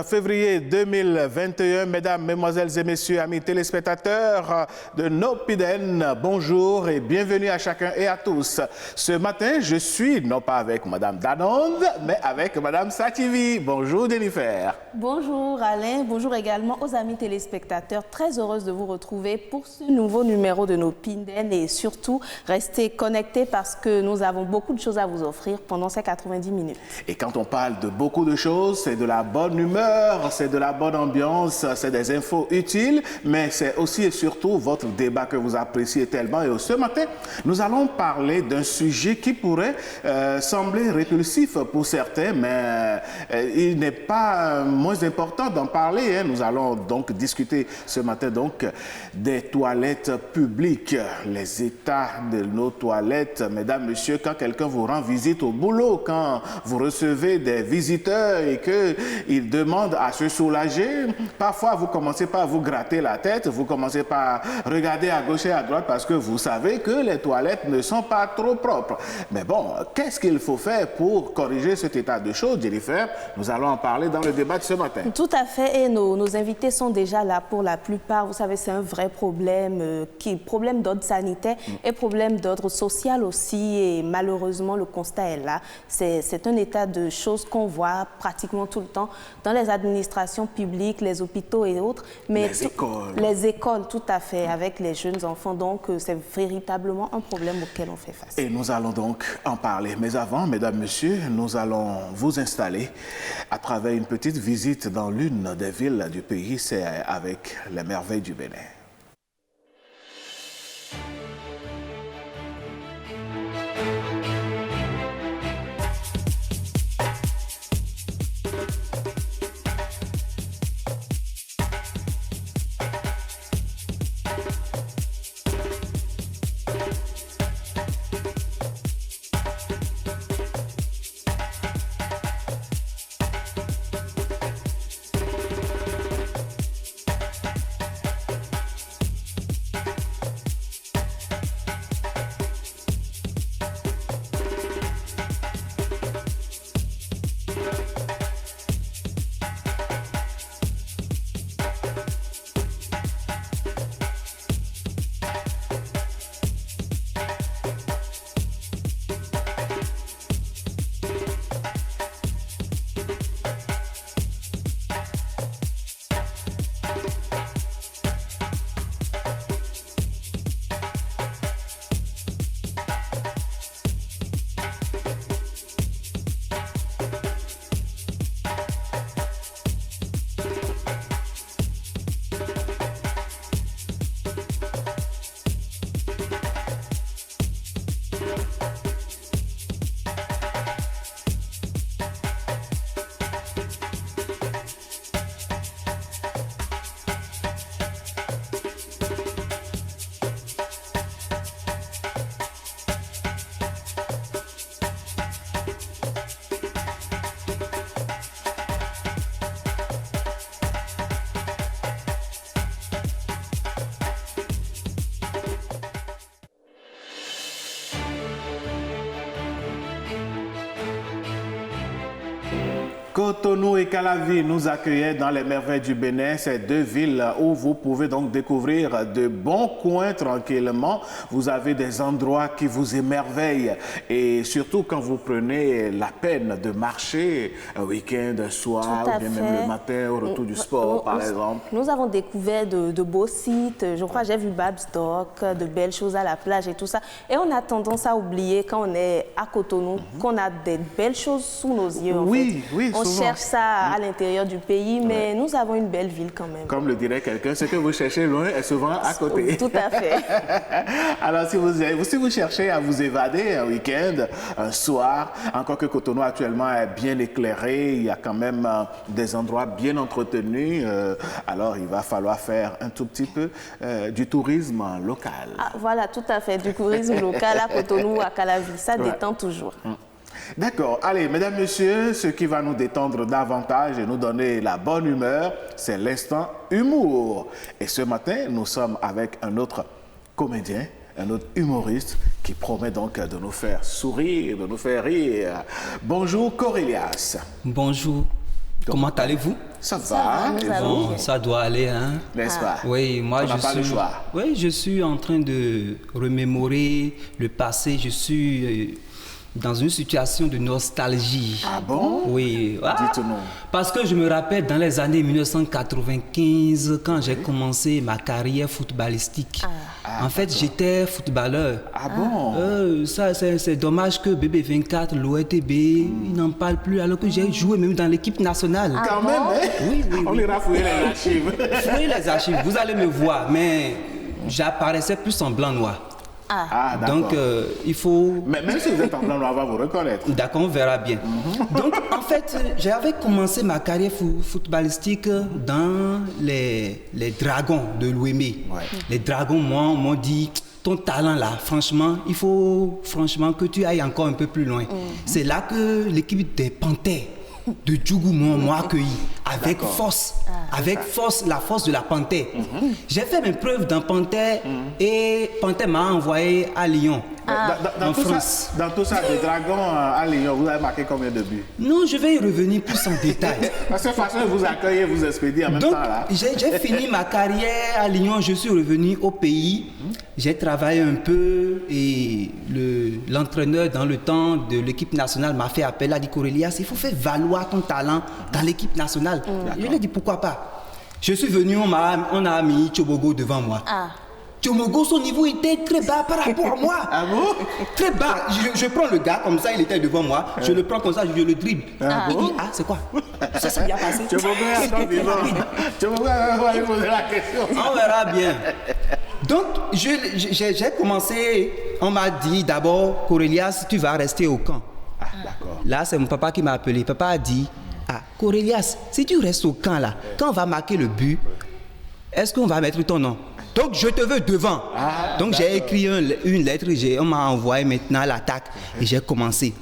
février 2021. Mesdames, Mesdemoiselles et Messieurs, amis téléspectateurs de Nopiden, bonjour et bienvenue à chacun et à tous. Ce matin, je suis non pas avec Madame Danonde, mais avec Madame Sativi. Bonjour Jennifer. Bonjour Alain, bonjour également aux amis téléspectateurs. Très heureuse de vous retrouver pour ce nouveau numéro de Nopiden et surtout, restez connectés parce que nous avons beaucoup de choses à vous offrir pendant ces 90 minutes. Et quand on parle de beaucoup de choses, c'est de la bonne humeur, c'est de la bonne ambiance, c'est des infos utiles, mais c'est aussi et surtout votre débat que vous appréciez tellement. Et ce matin, nous allons parler d'un sujet qui pourrait sembler répulsif pour certains, mais il n'est pas moins important d'en parler. Nous allons donc discuter ce matin des toilettes publiques, les états de nos toilettes. Mesdames, Messieurs, quand quelqu'un vous rend visite au boulot, quand vous recevez des visiteurs et qu'ils demandent à se soulager, parfois vous commencez par vous gratter la tête, vous commencez par regarder à gauche et à droite parce que vous savez que les toilettes ne sont pas trop propres. Mais bon, qu'est-ce qu'il faut faire pour corriger cet état de choses, Jennifer? Nous allons en parler dans le débat de ce matin. Tout à fait, et nos invités sont déjà là pour la plupart. Vous savez, c'est un vrai problème, problème d'ordre sanitaire et problème d'ordre social aussi, et malheureusement, le constat est là. C'est un état de choses qu'on voit pratiquement tout le temps dans les administrations publiques, les hôpitaux et autres. Mais les écoles, tout à fait, avec les jeunes enfants. Donc, c'est véritablement un problème auquel on fait face. Et nous allons donc en parler. Mais avant, mesdames, messieurs, nous allons vous installer à travers une petite visite dans l'une des villes du pays. C'est avec les merveilles du Bénin. Cotonou et Calavi nous accueillaient dans les merveilles du Bénin, ces deux villes où vous pouvez donc découvrir de bons coins tranquillement. Vous avez des endroits qui vous émerveillent et surtout quand vous prenez la peine de marcher un week-end, un soir ou bien même le matin au retour du sport par exemple. Nous avons découvert de beaux sites, je crois j'ai vu Bab's Dock, de belles choses à la plage et tout ça. Et on a tendance à oublier quand on est à Cotonou qu'on a des belles choses sous nos yeux. Oui, on cherche ça à l'intérieur du pays, mais nous avons une belle ville quand même. Comme le dirait quelqu'un, ce que vous cherchez loin est souvent à côté. Tout à fait. Alors, si vous cherchez à vous évader un week-end, un soir, encore que Cotonou actuellement est bien éclairé, il y a quand même des endroits bien entretenus, alors il va falloir faire un tout petit peu du tourisme local. Ah, voilà, tout à fait, du tourisme local à Cotonou, à Calavi, ça détend toujours. D'accord. Allez, mesdames, messieurs, ce qui va nous détendre davantage et nous donner la bonne humeur, c'est l'instant humour. Et ce matin, nous sommes avec un autre comédien, un autre humoriste qui promet donc de nous faire sourire, de nous faire rire. Bonjour, Corelias. Bonjour. Comment allez-vous? Ça va, nous allons Bon, bien. ça doit aller, hein? n'est-ce pas? Oui, moi On n'a pas le choix. Oui, je suis en train de remémorer le passé. Je suis dans une situation de nostalgie. Ah bon? Oui. Dites-nous. Parce que je me rappelle dans les années 1995, quand j'ai commencé ma carrière footballistique. En fait, j'étais footballeur. Ah bon? Ça, c'est dommage que BB24, l'ORTB, ils n'en parlent plus, alors que j'ai joué même dans l'équipe nationale. Quand même, hein? Oui, oui, On oui. ira fouiller les archives. Fouillez les archives, vous allez me voir, mais j'apparaissais plus en blanc-noir. Ah, d'accord. Donc, il faut... Mais même si vous êtes en blanc, on va vous reconnaître. D'accord, on verra bien. Donc, en fait, j'avais commencé ma carrière footballistique dans les Dragons de l'Ouémé. Ouais. Les Dragons, moi, m'ont dit, ton talent là, franchement, il faut que tu ailles encore un peu plus loin. C'est là que l'équipe des Panthères de Djougou m'a accueilli avec force, la force de la Panthère. J'ai fait mes preuves dans Panthère et Panthère m'a envoyé à Lyon. Dans En tout France. dans tout ça, des dragons à Lyon, vous avez marqué combien de buts? Non, je vais y revenir plus en détail. Parce que de toute façon, ils vous accueillent et vous expédient en même Donc, temps. Là. j'ai fini ma carrière à Lyon, je suis revenu au pays. J'ai travaillé un peu et l'entraîneur dans le temps de l'équipe nationale m'a fait appel, a dit Corelias, il faut faire valoir ton talent dans l'équipe nationale. Je lui ai dit pourquoi pas. Je suis venu, on a mis Tchobogo devant moi. Tchobogo, son niveau était très bas par rapport à moi. Ah bon? Très bas. Je prends le gars comme ça, il était devant moi. Je le prends comme ça, je le dribble. Il dit, c'est quoi? Ça s'est bien passé. Tu vas encore vivant. Tu vas aller poser la question. On verra bien. Donc, j'ai commencé, on m'a dit d'abord, Corelias, tu vas rester au camp. Ah, d'accord. Là, c'est mon papa qui m'a appelé. Papa a dit, Corelias, si tu restes au camp là, quand on va marquer le but, est-ce qu'on va mettre ton nom? Donc, je te veux devant. Donc, j'ai écrit une lettre, on m'a envoyé maintenant à l'attaque et j'ai commencé.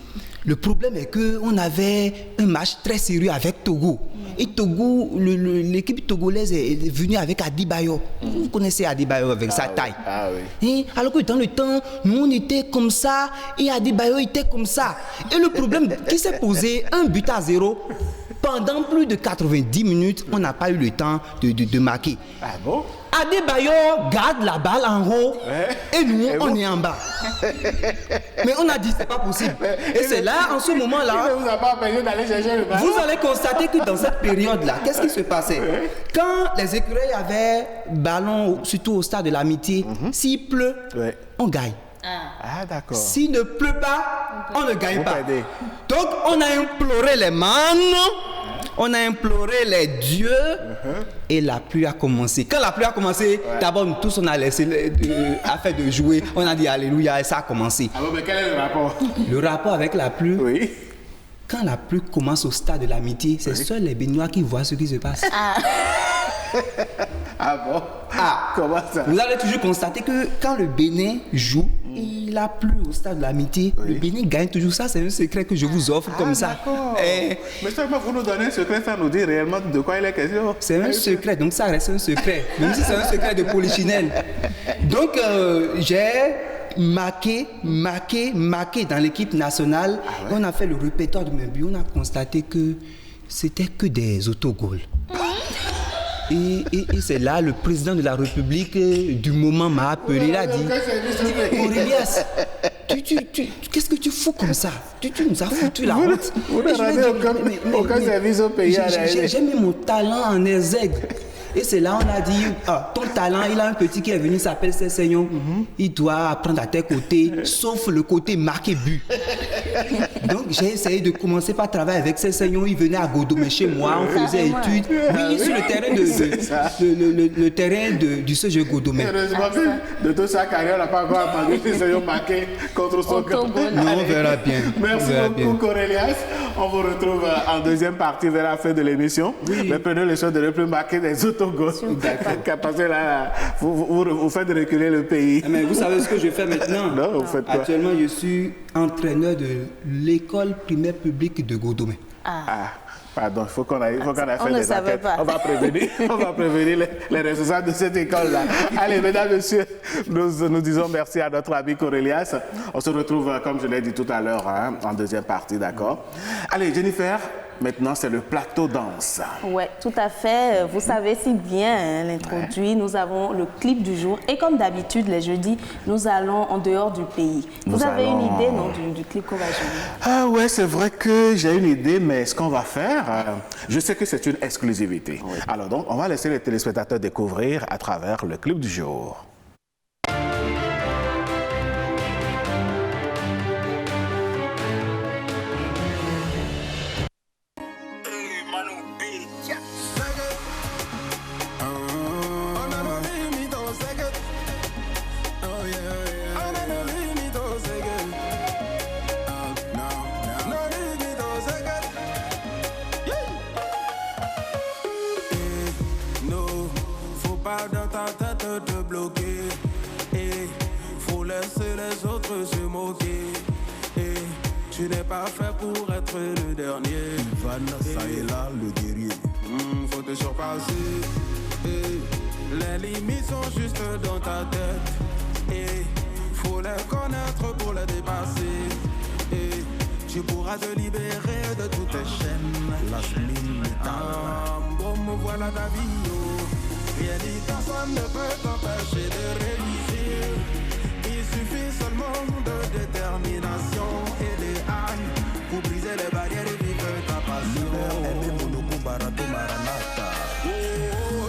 Le problème est qu'on avait un match très sérieux avec Togo. Et Togo, l'équipe togolaise est venue avec Adibayo. Vous connaissez Adibayo avec sa taille. Ah oui. Et alors que dans le temps, nous on était comme ça et Adibayo était comme ça. Et le problème qui s'est posé, 1-0, pendant plus de 90 minutes, on n'a pas eu le temps de marquer. Ah bon? Adebayo garde la balle en haut et nous, on est en bas. Mais on a dit, c'est pas possible. Et c'est là, en ce moment-là, Il ne vous a pas permis d'aller chercher le ballon. vous allez constater que dans cette période-là, qu'est-ce qui se passait? Quand les écureuils avaient ballon, surtout au stade de l'amitié, s'il pleut, on gagne. Ah, d'accord. S'il ne pleut pas, on ne gagne Vous pas. perdez. Donc, on a imploré les man, on a imploré les dieux, et la pluie a commencé. Quand la pluie a commencé, d'abord, nous tous, on a laissé affaire de jouer. On a dit Alléluia, et ça a commencé. Ah bon, mais quel est le rapport? Le rapport avec la pluie, Oui. quand la pluie commence au stade de l'amitié, c'est seuls les Béninois qui voient ce qui se passe. Ah bon? Comment ça? Vous allez toujours constater que quand le Bénin joue, il a plu au stade de l'amitié, le Bénin gagne toujours. Ça, c'est un secret que je vous offre comme ça. D'accord. Eh, Mais seulement vous nous donnez un secret sans nous dire réellement de quoi il est question. c'est un secret, donc ça reste un secret, même si c'est un secret de polichinelle. Donc, j'ai marqué dans l'équipe nationale. On a fait le répertoire de mes buts, on a constaté que c'était que des autogols. Et c'est là, le président de la République du moment m'a appelé, il a dit Corelias, qu'est-ce que tu fous comme ça? Tu nous as foutu la honte. Vous ne Et je lui ai rendez dit, aucun service au pays à j'ai mis mon talent en exergue. Et c'est là on a dit, ton talent, il a un petit qui est venu, il s'appelle Cessignon. Il doit apprendre à tes côtés, sauf le côté marqué but. Donc j'ai essayé de commencer par travailler avec Cessignon. Il venait à Godomé chez moi, on faisait études. Oui, sur le terrain le terrain du CG Godomé. Heureusement que de toute sa carrière, on n'a pas encore entendu qu'ils se sont marqués contre son camp. Non, on verra bien. Merci On verra beaucoup, bien. Corelias. On vous retrouve en deuxième partie vers la fin de l'émission. Mais prenez le soin de ne plus marquer des autogols. Parce que là, vous faites reculer le pays. Mais vous savez ce que je fais maintenant? Non, vous faites quoi? Actuellement, je suis entraîneur de l'école primaire publique de Godomé. Ah, pardon, il faut qu'on aille faire on ne des savait enquêtes. pas. On va prévenir les responsables de cette école-là. Allez, mesdames, messieurs, nous disons merci à notre ami Corelias. On se retrouve, comme je l'ai dit tout à l'heure, en deuxième partie, d'accord? Allez, Jennifer, Maintenant, c'est le plateau danse. Oui, tout à fait. Vous savez si bien hein, l'introduit. Nous avons le clip du jour. Et comme d'habitude, les jeudis, nous allons en dehors du pays. Vous avez une idée non, du clip qu'on va jouer? Ah ouais, c'est vrai que j'ai une idée, mais ce qu'on va faire, je sais que c'est une exclusivité. Oui. Alors donc, on va laisser les téléspectateurs découvrir à travers le clip du jour. Dans ta tête te bloquer et faut laisser les autres se moquer et tu n'es pas fait pour être le dernier. Ivan, ça est là, le guerrier. Faut te surpasser et les limites sont juste dans ta tête et faut les connaître pour les dépasser et tu pourras te libérer de toutes tes chaînes. La semaine bon, me voilà ta vie. Rien dit, personne ne peut t'empêcher de réussir. Il suffit seulement de détermination et de âme pour briser les barrières et vivre ta passion. Oh,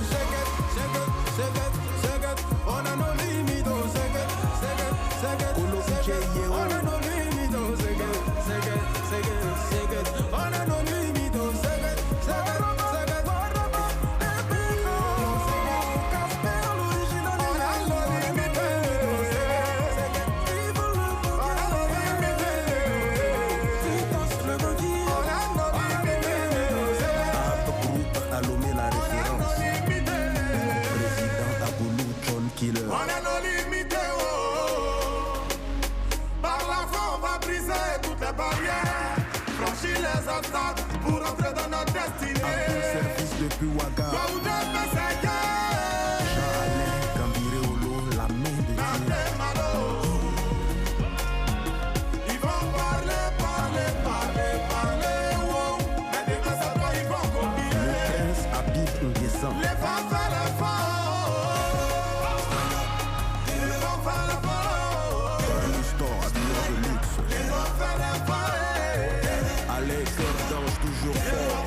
shake it, shake it, shake it, shake it. On a nos limites, oh, shake it, shake it, shake it, shake it. On a nos limites, oh, shake it, shake it, shake it, shake it. On a nos limites, oh, shake it, shake it. Pour entrer dans notre destinée. Service depuis Ouaga. Jean-Alain Gambiré-Olo, la main de Dieu. Ils vont parler, wow. Mais demain c'est toi, ils vont copier. Le prince habite un descend. Les femmes font ils vont faire l'effort. Dans le store, habillé de luxe. Ils vont faire l'effort. Alex danse toujours fort.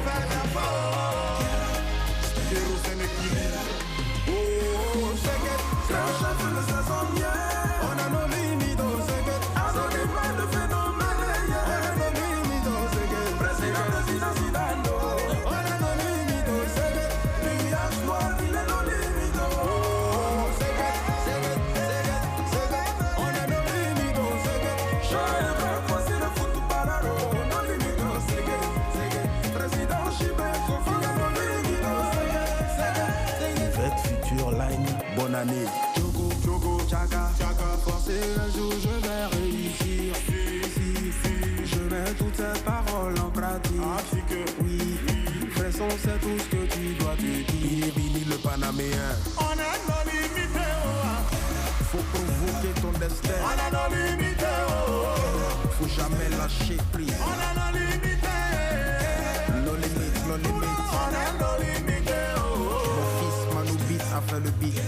On a nos limites, on sait que ça dépend de phénomènes. On a nos limites, on sait que président Zidane. On a nos limites, on sait que nuage noir, il est nos limites. On sait que on a nos limites, on sait que je vais passer le foot balado. Nos limites, on sait que président Chibet, on a nos limites, on sait que Fête Future Line, bonne année. Chaka, forcé un jour je vais réussir. Je mets toutes ces paroles en pratique. Oui, faisons c'est tout ce que tu dois te dire. Vini le Panaméen. On a nos limites, Faut provoquer ton destin. on a nos limites, Faut jamais lâcher prise. on a nos limites, Nos limites, nos limites. on a nos limites. Mon fils Manoubit a fait le beat.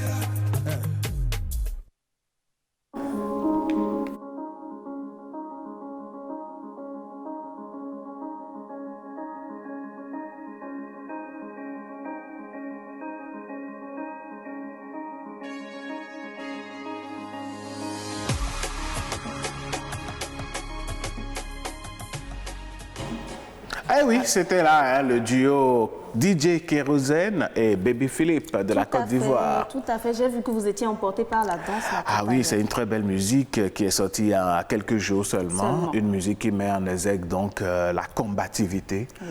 Eh oui, c'était là hein, le duo DJ Kérosène et Baby Philippe de la Côte d'Ivoire. Tout à fait, j'ai vu que vous étiez emporté par la danse. Ah oui, c'est une très belle musique qui est sortie il y a quelques jours seulement. Une musique qui met en exergue donc la combativité. Oui.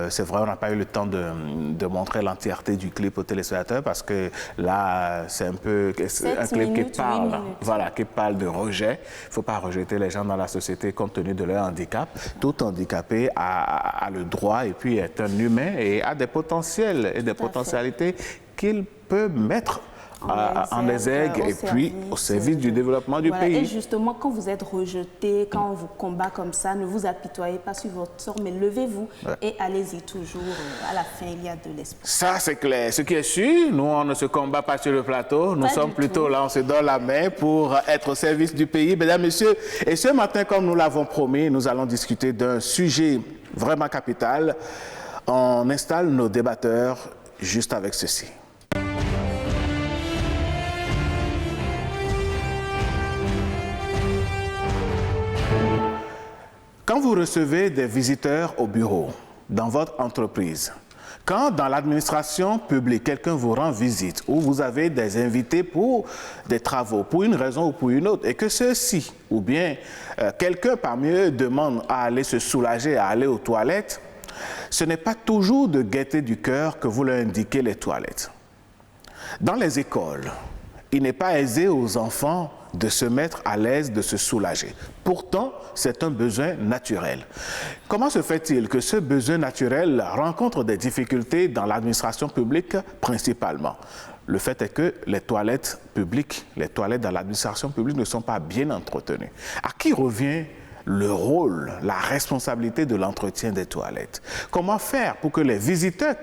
C'est vrai, on n'a pas eu le temps de montrer l'entièreté du clip aux téléspectateurs parce que là, c'est un peu un clip qui parle, voilà, qui parle de rejet. Il ne faut pas rejeter les gens dans la société compte tenu de leur handicap. Tout handicapé a le droit et puis est un humain et a des potentiels et des potentialités qu'il peut mettre en exergue et puis au service du développement du voilà. pays. Et justement, quand vous êtes rejeté, quand on vous combat comme ça, ne vous apitoyez pas sur votre sort, mais levez-vous et allez-y toujours. À la fin, il y a de l'espoir. Ça, c'est clair. Ce qui est sûr, nous, on ne se combat pas sur le plateau. Nous sommes plutôt là, on se donne la main pour être au service du pays. Mesdames, Messieurs, et ce matin, comme nous l'avons promis, nous allons discuter d'un sujet vraiment capital. On installe nos débatteurs juste avec ceci. Quand vous recevez des visiteurs au bureau, dans votre entreprise, quand dans l'administration publique, quelqu'un vous rend visite ou vous avez des invités pour des travaux, pour une raison ou pour une autre, et que ceux-ci, ou bien quelqu'un parmi eux demande à aller se soulager, à aller aux toilettes, ce n'est pas toujours de gaieté du cœur que vous leur indiquez les toilettes. Dans les écoles, il n'est pas aisé aux enfants de se mettre à l'aise, de se soulager. Pourtant, c'est un besoin naturel. Comment se fait-il que ce besoin naturel rencontre des difficultés dans l'administration publique principalement? Le fait est que les toilettes publiques, les toilettes dans l'administration publique ne sont pas bien entretenues. À qui revient le rôle, la responsabilité de l'entretien des toilettes? Comment faire pour que les visiteurs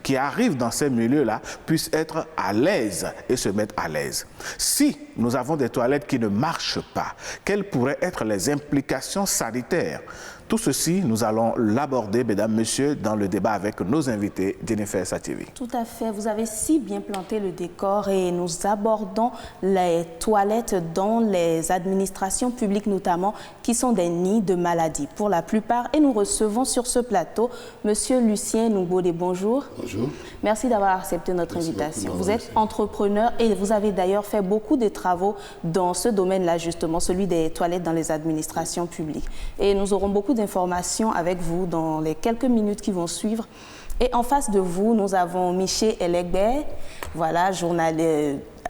qui arrivent dans ces milieux-là puissent être à l'aise et se mettre à l'aise? Si nous avons des toilettes qui ne marchent pas, quelles pourraient être les implications sanitaires? Tout ceci, nous allons l'aborder, mesdames, messieurs, dans le débat avec nos invités, Jennifer Sativi. Tout à fait. Vous avez si bien planté le décor et nous abordons les toilettes dans les administrations publiques notamment, qui sont des nids de maladies pour la plupart. Et nous recevons sur ce plateau Monsieur Lucien Noubode. Bonjour. Bonjour. Merci d'avoir accepté notre invitation. Vous êtes entrepreneur et vous avez d'ailleurs fait beaucoup de travaux dans ce domaine-là, justement, celui des toilettes dans les administrations publiques. Et nous aurons beaucoup d'informations avec vous dans les quelques minutes qui vont suivre. Et en face de vous, nous avons Miché Elegbe, voilà,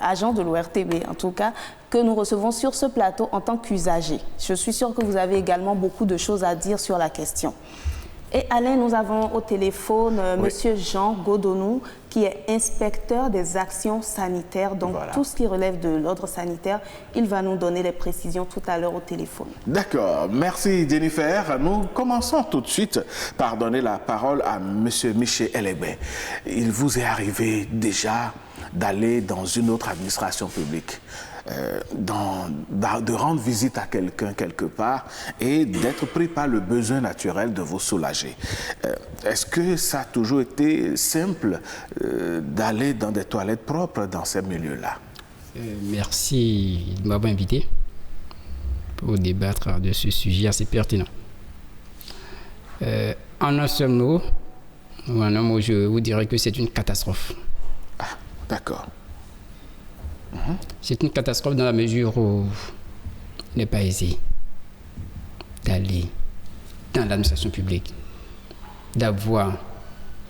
agent de l'ORTB en tout cas, que nous recevons sur ce plateau en tant qu'usager. Je suis sûre que vous avez également beaucoup de choses à dire sur la question. Et Alain, nous avons au téléphone Monsieur Jean Godonou, qui est inspecteur des actions sanitaires, donc tout ce qui relève de l'ordre sanitaire, il va nous donner les précisions tout à l'heure au téléphone. D'accord, merci Jennifer. Nous commençons tout de suite par donner la parole à Monsieur Miché Elegbe. Il vous est arrivé déjà d'aller dans une autre administration publique, de rendre visite à quelqu'un quelque part et d'être pris par le besoin naturel de vous soulager. Est-ce que ça a toujours été simple d'aller dans des toilettes propres dans ces milieux-là? Merci de m'avoir invité pour débattre de ce sujet assez pertinent. En un seul mot, je vous dirais que c'est une catastrophe. Ah, d'accord. C'est une catastrophe dans la mesure où il n'est pas aisé d'aller dans l'administration publique, d'avoir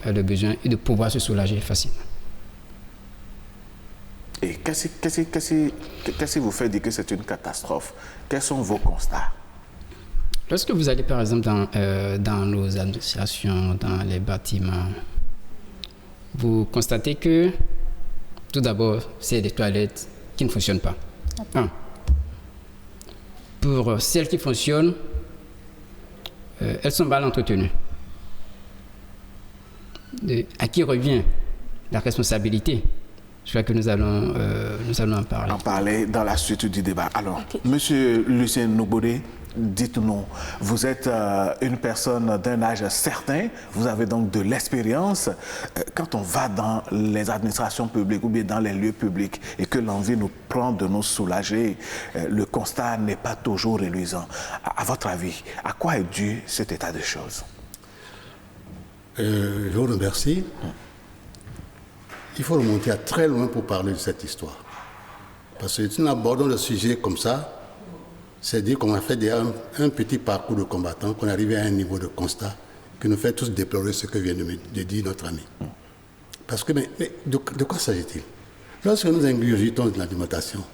le besoin et de pouvoir se soulager facilement. Et qu'est-ce qui vous fait dire que c'est une catastrophe? Quels sont vos constats? Lorsque vous allez par exemple dans nos administrations, dans les bâtiments, vous constatez que tout d'abord, c'est des toilettes qui ne fonctionnent pas. Pour celles qui fonctionnent, elles sont mal entretenues. À qui revient la responsabilité? Je crois que nous allons en parler. En parler dans la suite du débat. Alors, Monsieur Lucien Noubode, dites-nous, vous êtes une personne d'un âge certain, vous avez donc de l'expérience. Quand on va dans les administrations publiques ou bien dans les lieux publics et que l'envie nous prend de nous soulager, le constat n'est pas toujours reluisant. À votre avis, à quoi est dû cet état de choses? Je vous remercie. Il faut remonter à très loin pour parler de cette histoire. Parce que si nous abordons le sujet comme ça, c'est dire qu'on a fait un petit parcours de combattant, qu'on est arrivé à un niveau de constat qui nous fait tous déplorer ce que vient de dire notre ami. Parce que, mais de quoi s'agit-il? Lorsque nous ingurgitons de l'alimentation,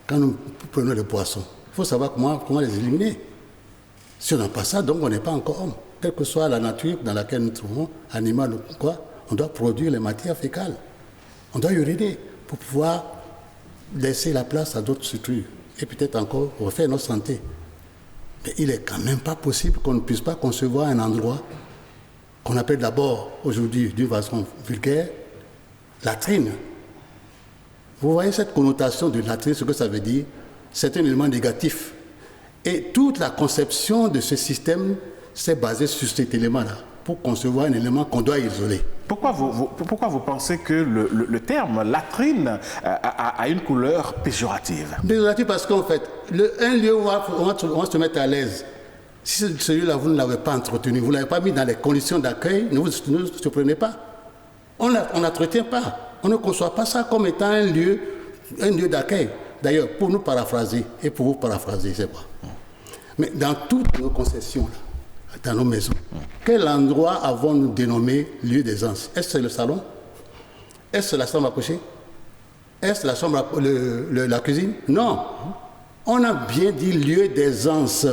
quand nous prenons le poisson, il faut savoir comment les éliminer. Si on n'a pas ça, donc on n'est pas encore homme. Quelle que soit la nature dans laquelle nous trouvons, animal ou quoi, on doit produire les matières fécales. On doit uriner. pour pouvoir laisser la place à d'autres structures et peut-être encore refaire notre santé. Mais il n'est quand même pas possible qu'on ne puisse pas concevoir un endroit qu'on appelle d'abord, aujourd'hui, d'une façon vulgaire, latrine. Vous voyez cette connotation de latrine, ce que ça veut dire? C'est un élément négatif. Et toute la conception de ce système s'est basée sur cet élément-là, pour concevoir un élément qu'on doit isoler. Pourquoi vous pensez que le terme latrine a une couleur péjorative? Péjorative parce qu'en fait, un lieu où on va se mettre à l'aise, si celui-là, vous ne l'avez pas entretenu, vous ne l'avez pas mis dans les conditions d'accueil, ne vous surprenez pas. On n'entretient pas. On ne conçoit pas ça comme étant un lieu d'accueil. D'ailleurs, pour nous paraphraser, et pour vous paraphraser, c'est quoi? Mais dans toutes nos concessions, là, dans nos maisons, quel endroit avons-nous dénommé lieu d'aisance? Est-ce que c'est le salon? Est-ce que c'est la chambre à coucher? Est-ce que la chambre la cuisine? Non. On a bien dit lieu d'aisance,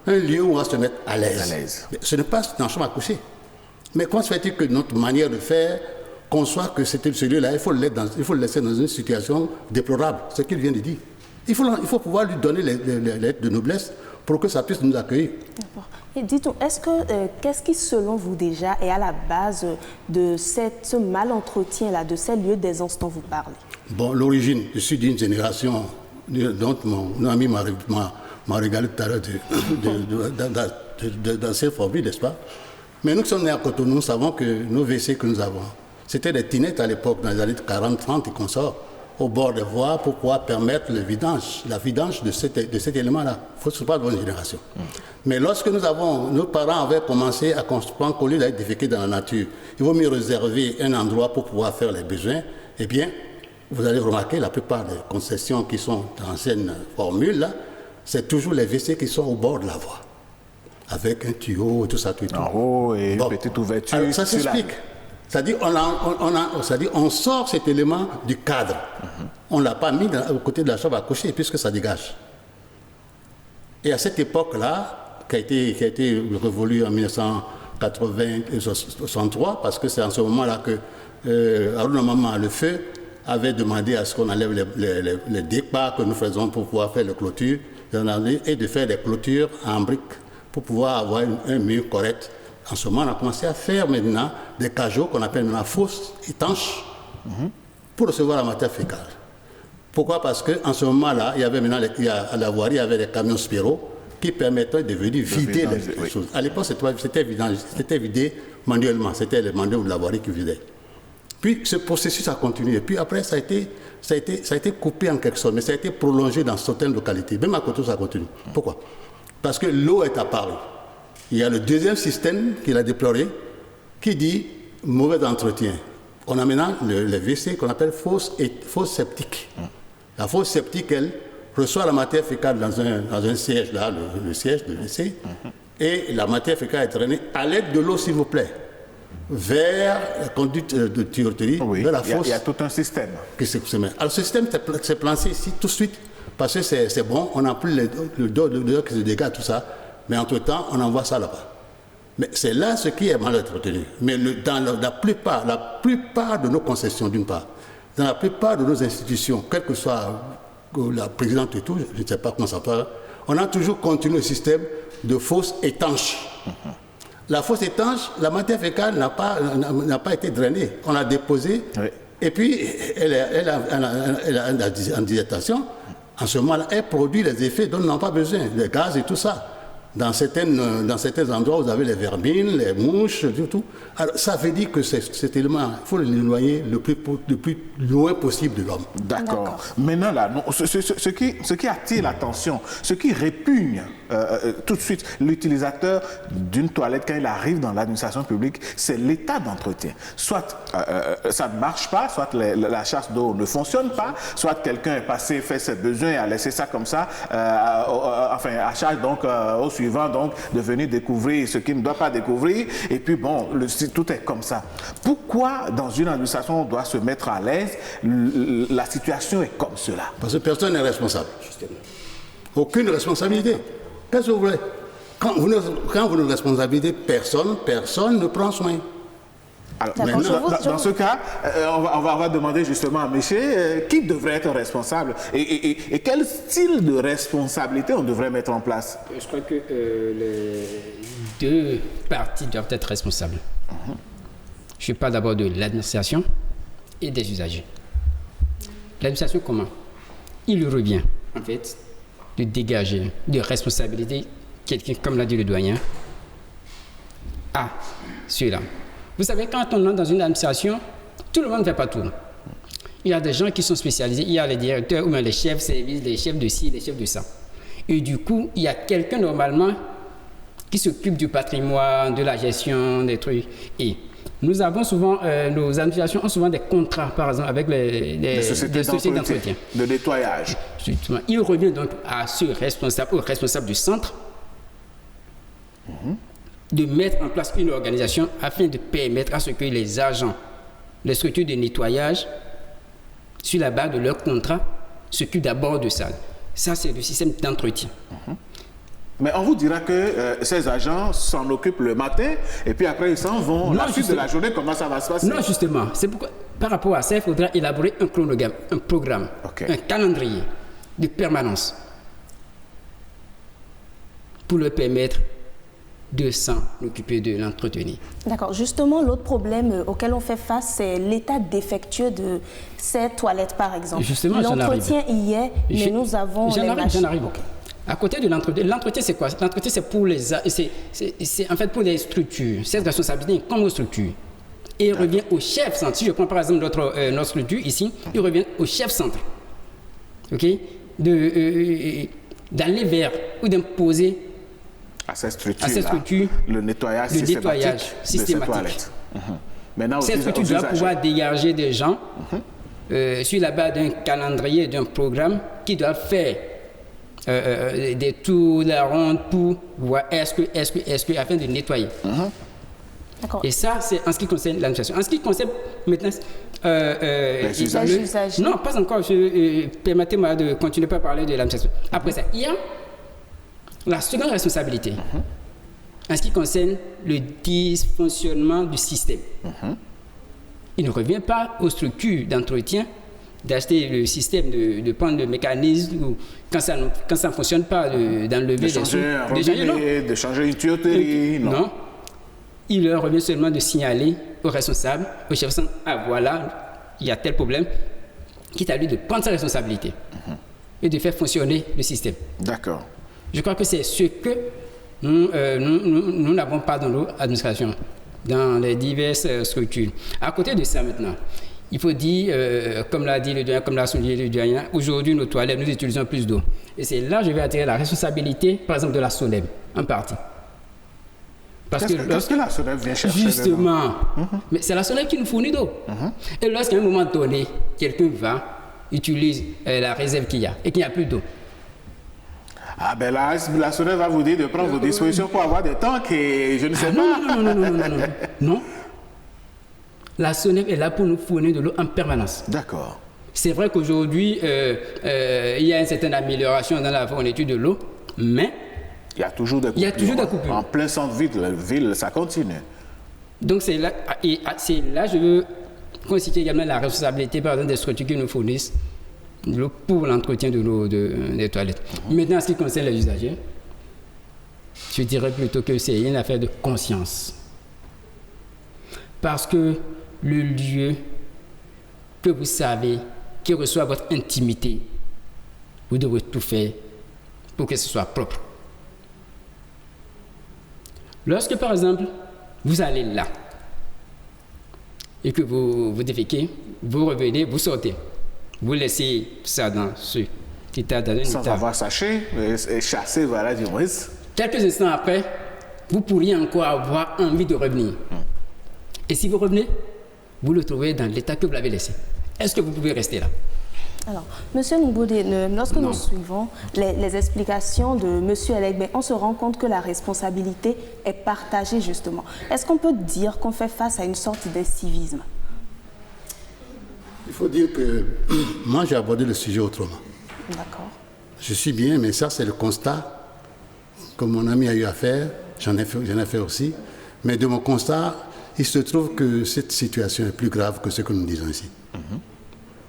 un lieu où on va se mettre à l'aise. Ce n'est pas dans la chambre à coucher. Mais comment se fait-il que notre manière de faire conçoit que c'était ce lieu-là, il faut le laisser dans une situation déplorable, ce qu'il vient de dire. Il faut pouvoir lui donner les lettres de noblesse pour que ça puisse nous accueillir. D'accord. Et dites-nous, qu'est-ce qui, selon vous déjà, est à la base de ce mal-entretien-là, de ces lieux d'aisance dont vous parlez? Bon, l'origine, je suis d'une génération dont mon ami m'a régalé tout à l'heure d'anciens fourmis, n'est-ce pas? Mais nous qui sommes nés à Cotonou, nous savons que nos WC que nous avons, c'était des tinettes à l'époque, dans les années 40-30 et qu'on sort au bord des voies pour pouvoir permettre la vidange de cet élément-là. Il faut se parler de bonne génération. Mais lorsque nos parents avaient commencé à construire, qu'au lieu d'être déféqués dans la nature, il vaut mieux réserver un endroit pour pouvoir faire les besoins, eh bien, vous allez remarquer, la plupart des concessions qui sont dans l'ancienne formule, là, c'est toujours les WC qui sont au bord de la voie, avec un tuyau et tout ça, tout. En haut et une petite ouverture. Alors, ça s'explique. C'est-à-dire on sort cet élément du cadre. On ne l'a pas mis au côté de la chambre à coucher puisque ça dégage. Et à cette époque-là, qui a été révolue en 1963, parce que c'est en ce moment-là que Haruna Mama, le feu, avait demandé à ce qu'on enlève les départs que nous faisons pour pouvoir faire les clôtures, et de faire des clôtures en briques pour pouvoir avoir un mur correct. En ce moment, on a commencé à faire maintenant des cajots qu'on appelle maintenant fosses étanches pour recevoir la matière fécale. Pourquoi? Parce qu'en ce moment-là, il y avait maintenant à la voirie, il y avait des camions Spiro qui permettaient de venir vider les choses. À l'époque, c'était vidé manuellement, c'était les manuels de la voirie qui vidaient. Puis ce processus a continué. Et puis après, ça a été coupé en quelque sorte, mais ça a été prolongé dans certaines localités. Même à Cotonou, ça continue. Pourquoi? Parce que l'eau est apparue. Il y a le deuxième système qu'il a déploré qui dit mauvais entretien. On a maintenant les WC qu'on appelle fosse septique. La fosse septique, elle reçoit la matière fécale dans un siège, là, le siège de WC, et la matière fécale est drainée à l'aide de l'eau, s'il vous plaît, vers la conduite de tuyauterie, vers la fosse. Il y a tout un système. Alors ce système s'est placé ici tout de suite, parce que c'est bon, on n'a plus l'odeur qui se dégage, tout ça. Mais entre-temps, on envoie ça là-bas. Mais c'est là ce qui est mal entretenu. Mais dans la plupart de nos concessions, d'une part, dans la plupart de nos institutions, quelle que soit la présidente et tout, je ne sais pas comment ça parle, on a toujours continué le système de fosses étanches. La fosse étanche, la matière fécale n'a pas été drainée. On l'a déposée, et puis elle a en dilatation. En ce moment-là, elle produit les effets dont on n'a pas besoin, les gaz et tout ça. Dans certains endroits, vous avez les vermines, les mouches, tout. Alors, ça veut dire que cet élément, il faut l'éloigner le plus loin possible de l'homme. D'accord. Maintenant, là, ce qui attire l'attention, ce qui répugne tout de suite l'utilisateur d'une toilette quand il arrive dans l'administration publique, c'est l'état d'entretien. Soit ça ne marche pas, soit la chasse d'eau ne fonctionne pas, soit quelqu'un est passé, fait ses besoins et a laissé ça comme ça, à charge donc au suivant donc de venir découvrir ce qu'il ne doit pas découvrir, et puis bon, tout est comme ça. Pourquoi dans une administration on doit se mettre à l'aise, la situation est comme cela? Parce que personne n'est responsable. Aucune responsabilité. Qu'est-ce que vous voulez? Quand vous ne responsabilisez personne ne prend soin. Alors, D'accord, dans ce cas, on va demander justement à Miché qui devrait être responsable et quel style de responsabilité on devrait mettre en place. Je crois que les deux parties doivent être responsables. Je parle d'abord de l'administration et des usagers. L'administration, comment? Il revient, en fait, de dégager de responsabilité, quelqu'un, comme l'a dit le doyen, à ceux-là. Vous savez, quand on entre dans une administration, tout le monde ne fait pas tout. Il y a des gens qui sont spécialisés, il y a les directeurs ou bien les chefs de service, les chefs de ci, les chefs de ça. Et du coup, il y a quelqu'un normalement qui s'occupe du patrimoine, de la gestion, des trucs. Et nous avons souvent, nos administrations ont souvent des contrats, par exemple, avec les sociétés d'entretien. De nettoyage. Justement. Il revient donc à ce responsable, au responsable du centre, de mettre en place une organisation afin de permettre à ce que les agents, les structures de nettoyage, sur la base de leur contrat, s'occupent d'abord de ça. Ça, c'est le système d'entretien. Mais on vous dira que ces agents s'en occupent le matin et puis après ils s'en vont. La suite de la journée, comment ça va se passer? Non, justement. C'est pourquoi, par rapport à ça, il faudra élaborer un chronogramme, un programme, un calendrier de permanence pour leur permettre de s'en occuper, de l'entretenir. D'accord. Justement, l'autre problème auquel on fait face, c'est l'état défectueux de ces toilettes, par exemple. Justement, l'entretien y est, mais nous avons les machines. J'en arrive. À côté de l'entretien, c'est quoi? L'entretien, c'est pour c'est en fait pour les structures. Cette responsabilité est comme aux structures. Et il revient au chef centre. Si je prends par exemple notre structure ici, il revient au chef centre. OK? D'aller vers ou d'imposer à cette structure, le nettoyage systématique. Maintenant, cette structure doit pouvoir dégager des gens sur la base d'un calendrier, d'un programme qui doit faire des tours de la ronde pour voir est-ce que afin de nettoyer. Et ça, c'est en ce qui concerne l'administration. En ce qui concerne maintenant les usagers. Non, pas encore. Permettez-moi de continuer à parler de l'administration. Après ça, il y a la seconde responsabilité en ce qui concerne le dysfonctionnement du système. Il ne revient pas aux structures d'entretien d'acheter le système, de prendre le mécanisme, ou quand ça ne fonctionne pas, d'enlever de changer une tuyauterie. Non. Il leur revient seulement de signaler au responsable, au chef de centre, ah voilà, il y a tel problème, quitte à lui de prendre sa responsabilité et de faire fonctionner le système. D'accord. Je crois que c'est ce que nous n'avons pas dans nos administrations, dans les diverses structures. À côté de ça maintenant, il faut dire, comme l'a dit le doyen, comme l'a souligné le doyen, aujourd'hui nos toilettes, nous utilisons plus d'eau. Et c'est là que je vais attirer la responsabilité, par exemple, de la SONEB, en partie. Qu'est-ce que la SONEB vient chercher? Justement, mais c'est la SONEB qui nous fournit d'eau. Et lorsqu'à un moment donné, quelqu'un va, utilise la réserve qu'il y a et qu'il n'y a plus d'eau, ah ben là, la SONEB va vous dire de prendre vos dispositions pour avoir des tanks et je ne sais pas. Non. La SONEB est là pour nous fournir de l'eau en permanence. D'accord. C'est vrai qu'aujourd'hui, il y a une certaine amélioration dans la fourniture de l'eau, mais il y a toujours des coupures. En plein centre-ville, ça continue. Donc c'est là, je veux considérer également la responsabilité par exemple des structures qui nous fournissent de l'eau pour l'entretien des toilettes. Maintenant, en ce qui concerne les usagers, je dirais plutôt que c'est une affaire de conscience. Parce que le lieu que vous savez, qui reçoit votre intimité, vous devez tout faire pour que ce soit propre. Lorsque, par exemple, vous allez là et que vous déféquez, vous revenez, vous sortez, vous laissez ça dans ce état, sans avoir saché et chassé, voilà, du moins. Quelques instants après, vous pourriez encore avoir envie de revenir. Et si vous revenez, vous le trouvez dans l'état que vous l'avez laissé. Est-ce que vous pouvez rester là? Alors, Monsieur Ngoudé, lorsque nous suivons les explications de Monsieur Elegbe, on se rend compte que la responsabilité est partagée justement. Est-ce qu'on peut dire qu'on fait face à une sorte d'incivisme? Il faut dire que moi j'ai abordé le sujet autrement. D'accord. Je suis bien, mais ça c'est le constat que mon ami a eu à faire, j'en ai fait aussi. Mais de mon constat, il se trouve que cette situation est plus grave que ce que nous disons ici.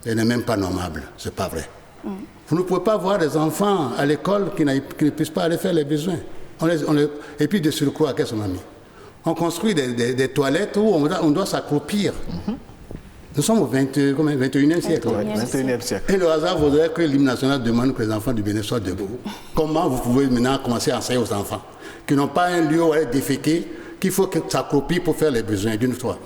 Elle n'est même pas normale, c'est pas vrai. Vous ne pouvez pas voir des enfants à l'école qui ne puissent pas aller faire les besoins. Et puis de surcroît, qu'est-ce qu'on a mis? On construit des toilettes où on doit s'accroupir. Nous sommes au 21e siècle. 21e siècle. Et le hasard voudrait que l'hymne national demande que les enfants du Bénin soient debout. Comment vous pouvez maintenant commencer à enseigner aux enfants qui n'ont pas un lieu où aller déféquer, qu'il faut s'accroupir pour faire les besoins d'une fois.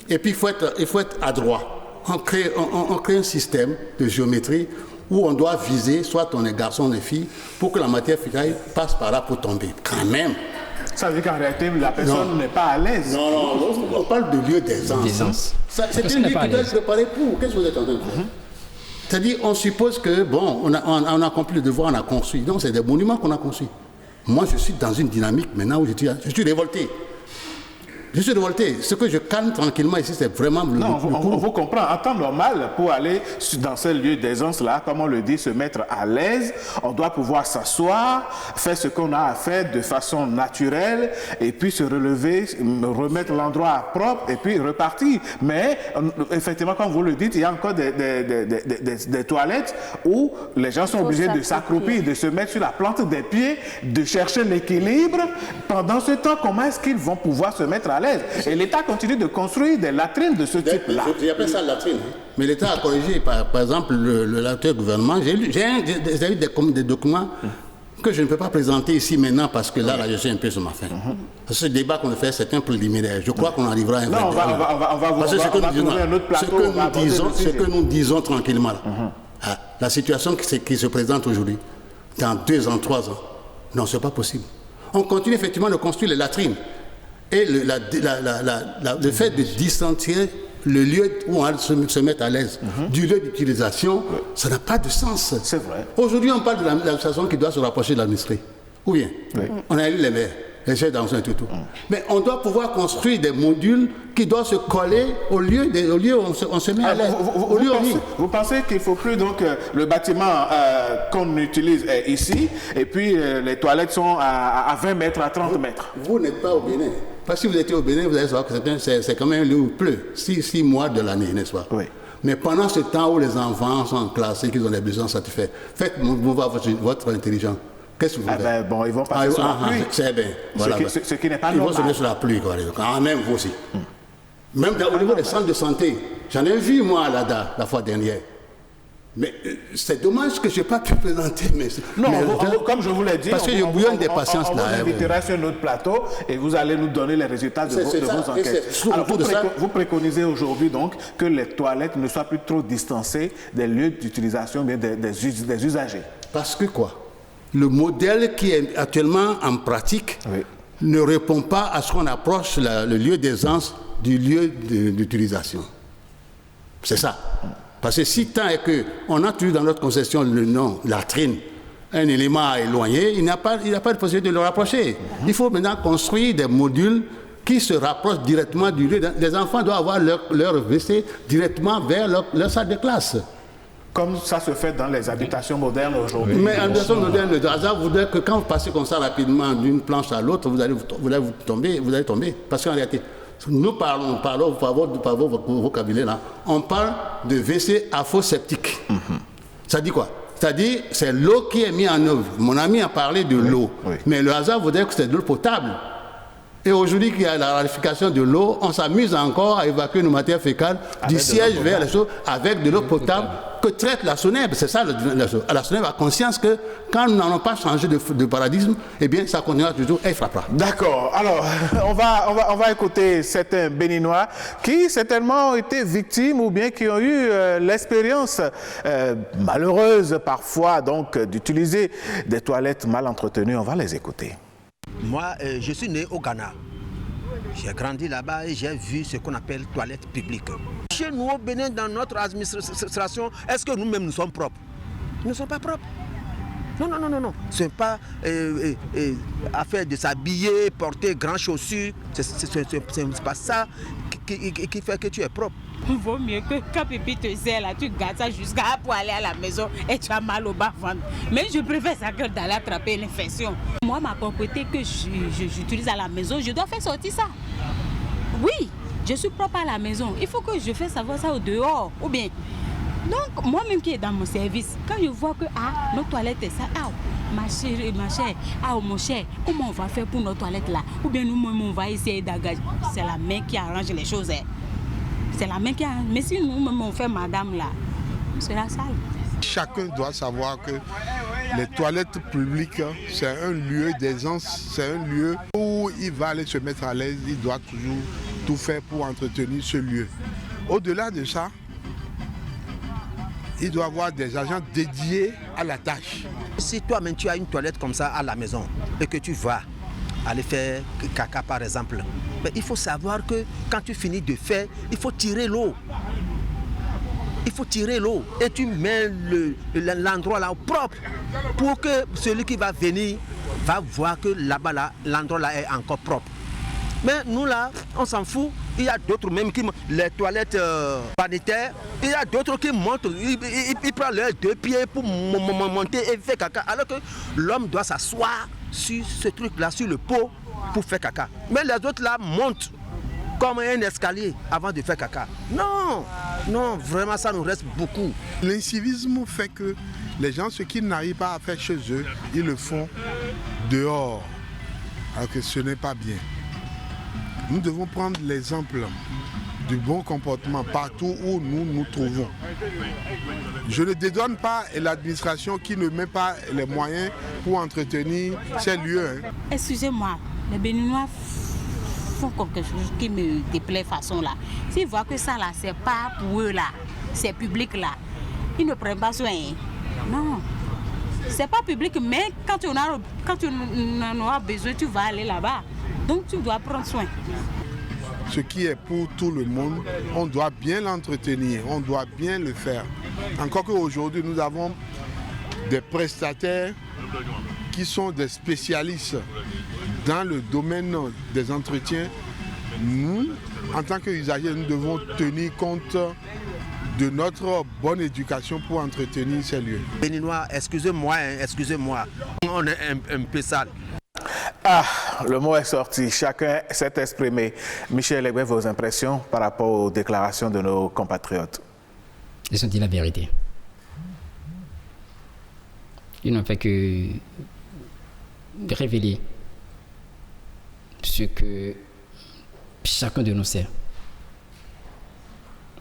Et puis il faut être adroit. On crée un système de géométrie où on doit viser, soit on est garçon ou fille, pour que la matière fécale passe par là pour tomber. Quand même. Ça veut dire qu'en réalité, la personne n'est pas à l'aise. Non, on parle de lieu d'aisance. C'est une lieu qui doit être préparée pour. Qu'est-ce que vous êtes en train de faire? C'est-à-dire, on suppose que, bon, on a accompli le devoir, on a construit. Donc, c'est des monuments qu'on a construits. Moi, je suis dans une dynamique maintenant où je suis révolté. Je suis révolté. Ce que je calme tranquillement ici, c'est vraiment le on vous comprend. En temps normal, pour aller dans ce lieu d'aisance-là, comme on le dit, se mettre à l'aise, on doit pouvoir s'asseoir, faire ce qu'on a à faire de façon naturelle, et puis se relever, remettre l'endroit propre, et puis repartir. Mais, effectivement, comme vous le dites, il y a encore des toilettes où les gens sont obligés de s'accroupir, de se mettre sur la plante des pieds, de chercher l'équilibre. Pendant ce temps, comment est-ce qu'ils vont pouvoir se mettre à l'aise? Et l'État continue de construire des latrines de ce type-là. J'appelle ça latrine. Mais l'État a corrigé, par exemple, l'actuel gouvernement. J'ai lu des documents que je ne peux pas présenter ici maintenant parce que là, je suis un peu sur ma fin. Ce débat qu'on fait, c'est un préliminaire. Je crois qu'on arrivera à un vrai ce que nous disons tranquillement, là, la situation qui se présente aujourd'hui, dans 2 ans, 3 ans, non, ce n'est pas possible. On continue effectivement de construire les latrines. Et le fait de distancier le lieu où on va se mettre à l'aise du lieu d'utilisation, ça n'a pas de sens. C'est vrai. Aujourd'hui, on parle de l'administration qui doit se rapprocher de l'administré. Ou bien, on a eu les maires, les chefs dans un tout. Mais on doit pouvoir construire des modules qui doivent se coller au lieu où on se met à l'aise. Vous pensez qu'il ne faut plus donc le bâtiment qu'on utilise ici, et puis les toilettes sont à 20 mètres, à 30 mètres? Vous n'êtes pas au Bénin. Parce que si vous étiez au Bénin, vous allez savoir que c'est quand même un lieu où il pleut, 6 mois de l'année, n'est-ce pas? Oui. Mais pendant ce temps où les enfants sont en classe et qu'ils ont des besoins satisfaits, faites mouvoir votre intelligence. Qu'est-ce que vous faites? Bon, ils vont passer sur la pluie. C'est bien. Voilà, ce qui n'est pas normal. Ils vont se mettre sur la pluie, quoi. Même vous aussi. Même au niveau des centres de santé. J'en ai vu, moi, à l'ADA, la fois dernière. Mais c'est dommage que je n'ai pas pu présenter. Comme je vous l'ai dit, parce que je bouillonne des patients là. On vous invitera sur notre plateau et vous allez nous donner les résultats de vos enquêtes. Alors, vous préconisez aujourd'hui donc que les toilettes ne soient plus trop distancées des lieux d'utilisation des usagers. Parce que quoi? Le modèle qui est actuellement en pratique ne répond pas à ce qu'on approche le lieu d'aisance du lieu d'utilisation. C'est ça. Parce que si tant est qu'on a toujours dans notre concession le nom latrine, un élément éloigné, il n'y a pas de possibilité de le rapprocher. Il faut maintenant construire des modules qui se rapprochent directement du lieu. Les enfants doivent avoir leur WC directement vers leur salle de classe. Comme ça se fait dans les habitations modernes aujourd'hui. Mais en habitations modernes, le hasard voudrait que quand vous passez comme ça rapidement d'une planche à l'autre, vous allez tomber. Parce qu'en réalité, nous parlons par votre vocabulaire là, on parle de WC afoseptique. Ça dit quoi? C'est-à-dire, c'est l'eau qui est mise en œuvre. Mon ami a parlé de l'eau, mais le hasard voudrait que c'est de l'eau potable. Et aujourd'hui qu'il y a la rarification de l'eau, on s'amuse encore à évacuer nos matières fécales du siège vers les choses avec de l'eau potable que traite la SONEB. C'est ça, la SONEB a conscience que quand nous n'allons pas changer de paradigme, eh bien ça continuera toujours et frappera. D'accord. Alors, on va écouter certains Béninois qui certainement ont été victimes ou bien qui ont eu l'expérience malheureuse parfois donc d'utiliser des toilettes mal entretenues. On va les écouter. Moi, je suis né au Ghana. J'ai grandi là-bas et j'ai vu ce qu'on appelle toilettes publiques. Chez nous au Bénin, dans notre administration, est-ce que nous-mêmes nous sommes propres? Nous ne sommes pas propres. Non. Ce n'est pas affaire de s'habiller, porter grandes chaussures. C'est pas ça qui fait que tu es propre. Il vaut mieux que quand pipi te serre là, tu gardes ça jusqu'à pour aller à la maison et tu as mal au bas-ventre. Mais je préfère ça que d'aller attraper l'infection. Moi, ma propreté que j'utilise à la maison, je dois faire sortir ça. Oui, Je suis propre à la maison. Il faut que je fasse savoir ça au dehors. Ou bien. Donc, moi-même qui est dans mon service, quand je vois que notre toilette est ça, ma chérie, mon cher, comment on va faire pour notre toilette là? Ou bien nous-mêmes, on va essayer d'engager. C'est la main qui arrange les choses. Hein. C'est la main qui arrange. Mais si nous-mêmes, on fait madame là, c'est la salle. Chacun doit savoir que les toilettes publiques, c'est un lieu d'aisance, c'est un lieu où il va aller se mettre à l'aise, il doit toujours tout faire pour entretenir ce lieu. Au-delà de ça, il doit avoir des agents dédiés à la tâche. Si toi-même tu as une toilette comme ça à la maison et que tu vas aller faire caca par exemple, mais il faut savoir que quand tu finis de faire, il faut tirer l'eau. Il faut tirer l'eau et tu mets l'endroit là propre pour que celui qui va venir va voir que là-bas, l'endroit là est encore propre. Mais nous là, on s'en fout. Il y a d'autres même qui les toilettes sanitaires, il y a d'autres qui montent, ils prennent leurs deux pieds pour monter et faire caca. Alors que l'homme doit s'asseoir sur ce truc là, sur le pot pour faire caca. Mais les autres là montent comme un escalier avant de faire caca. Non, non, vraiment ça nous reste beaucoup. L'incivisme fait que les gens, ce qu'ils n'arrivent pas à faire chez eux, ils le font dehors, alors que ce n'est pas bien. Nous devons prendre l'exemple du bon comportement partout où nous nous trouvons. Je ne dédouane pas l'administration qui ne met pas les moyens pour entretenir ces lieux. Excusez-moi, les Béninois font quelque chose qui me déplaît façon là. S'ils voient que ça là, c'est pas pour eux là, c'est public là, ils ne prennent pas soin. Non, c'est pas public, mais quand tu en auras besoin, tu vas aller là-bas. Donc tu dois prendre soin. Ce qui est pour tout le monde, on doit bien l'entretenir, on doit bien le faire. Encore qu'aujourd'hui, nous avons des prestataires qui sont des spécialistes dans le domaine des entretiens. Nous, en tant qu'usagers, nous devons tenir compte de notre bonne éducation pour entretenir ces lieux. Béninois, excusez-moi, on est un peu sale. Ah, le mot est sorti, chacun s'est exprimé. Michel Legbe, vos impressions par rapport aux déclarations de nos compatriotes? Ils ont dit la vérité. Ils n'ont fait que révéler ce que chacun de nous sait.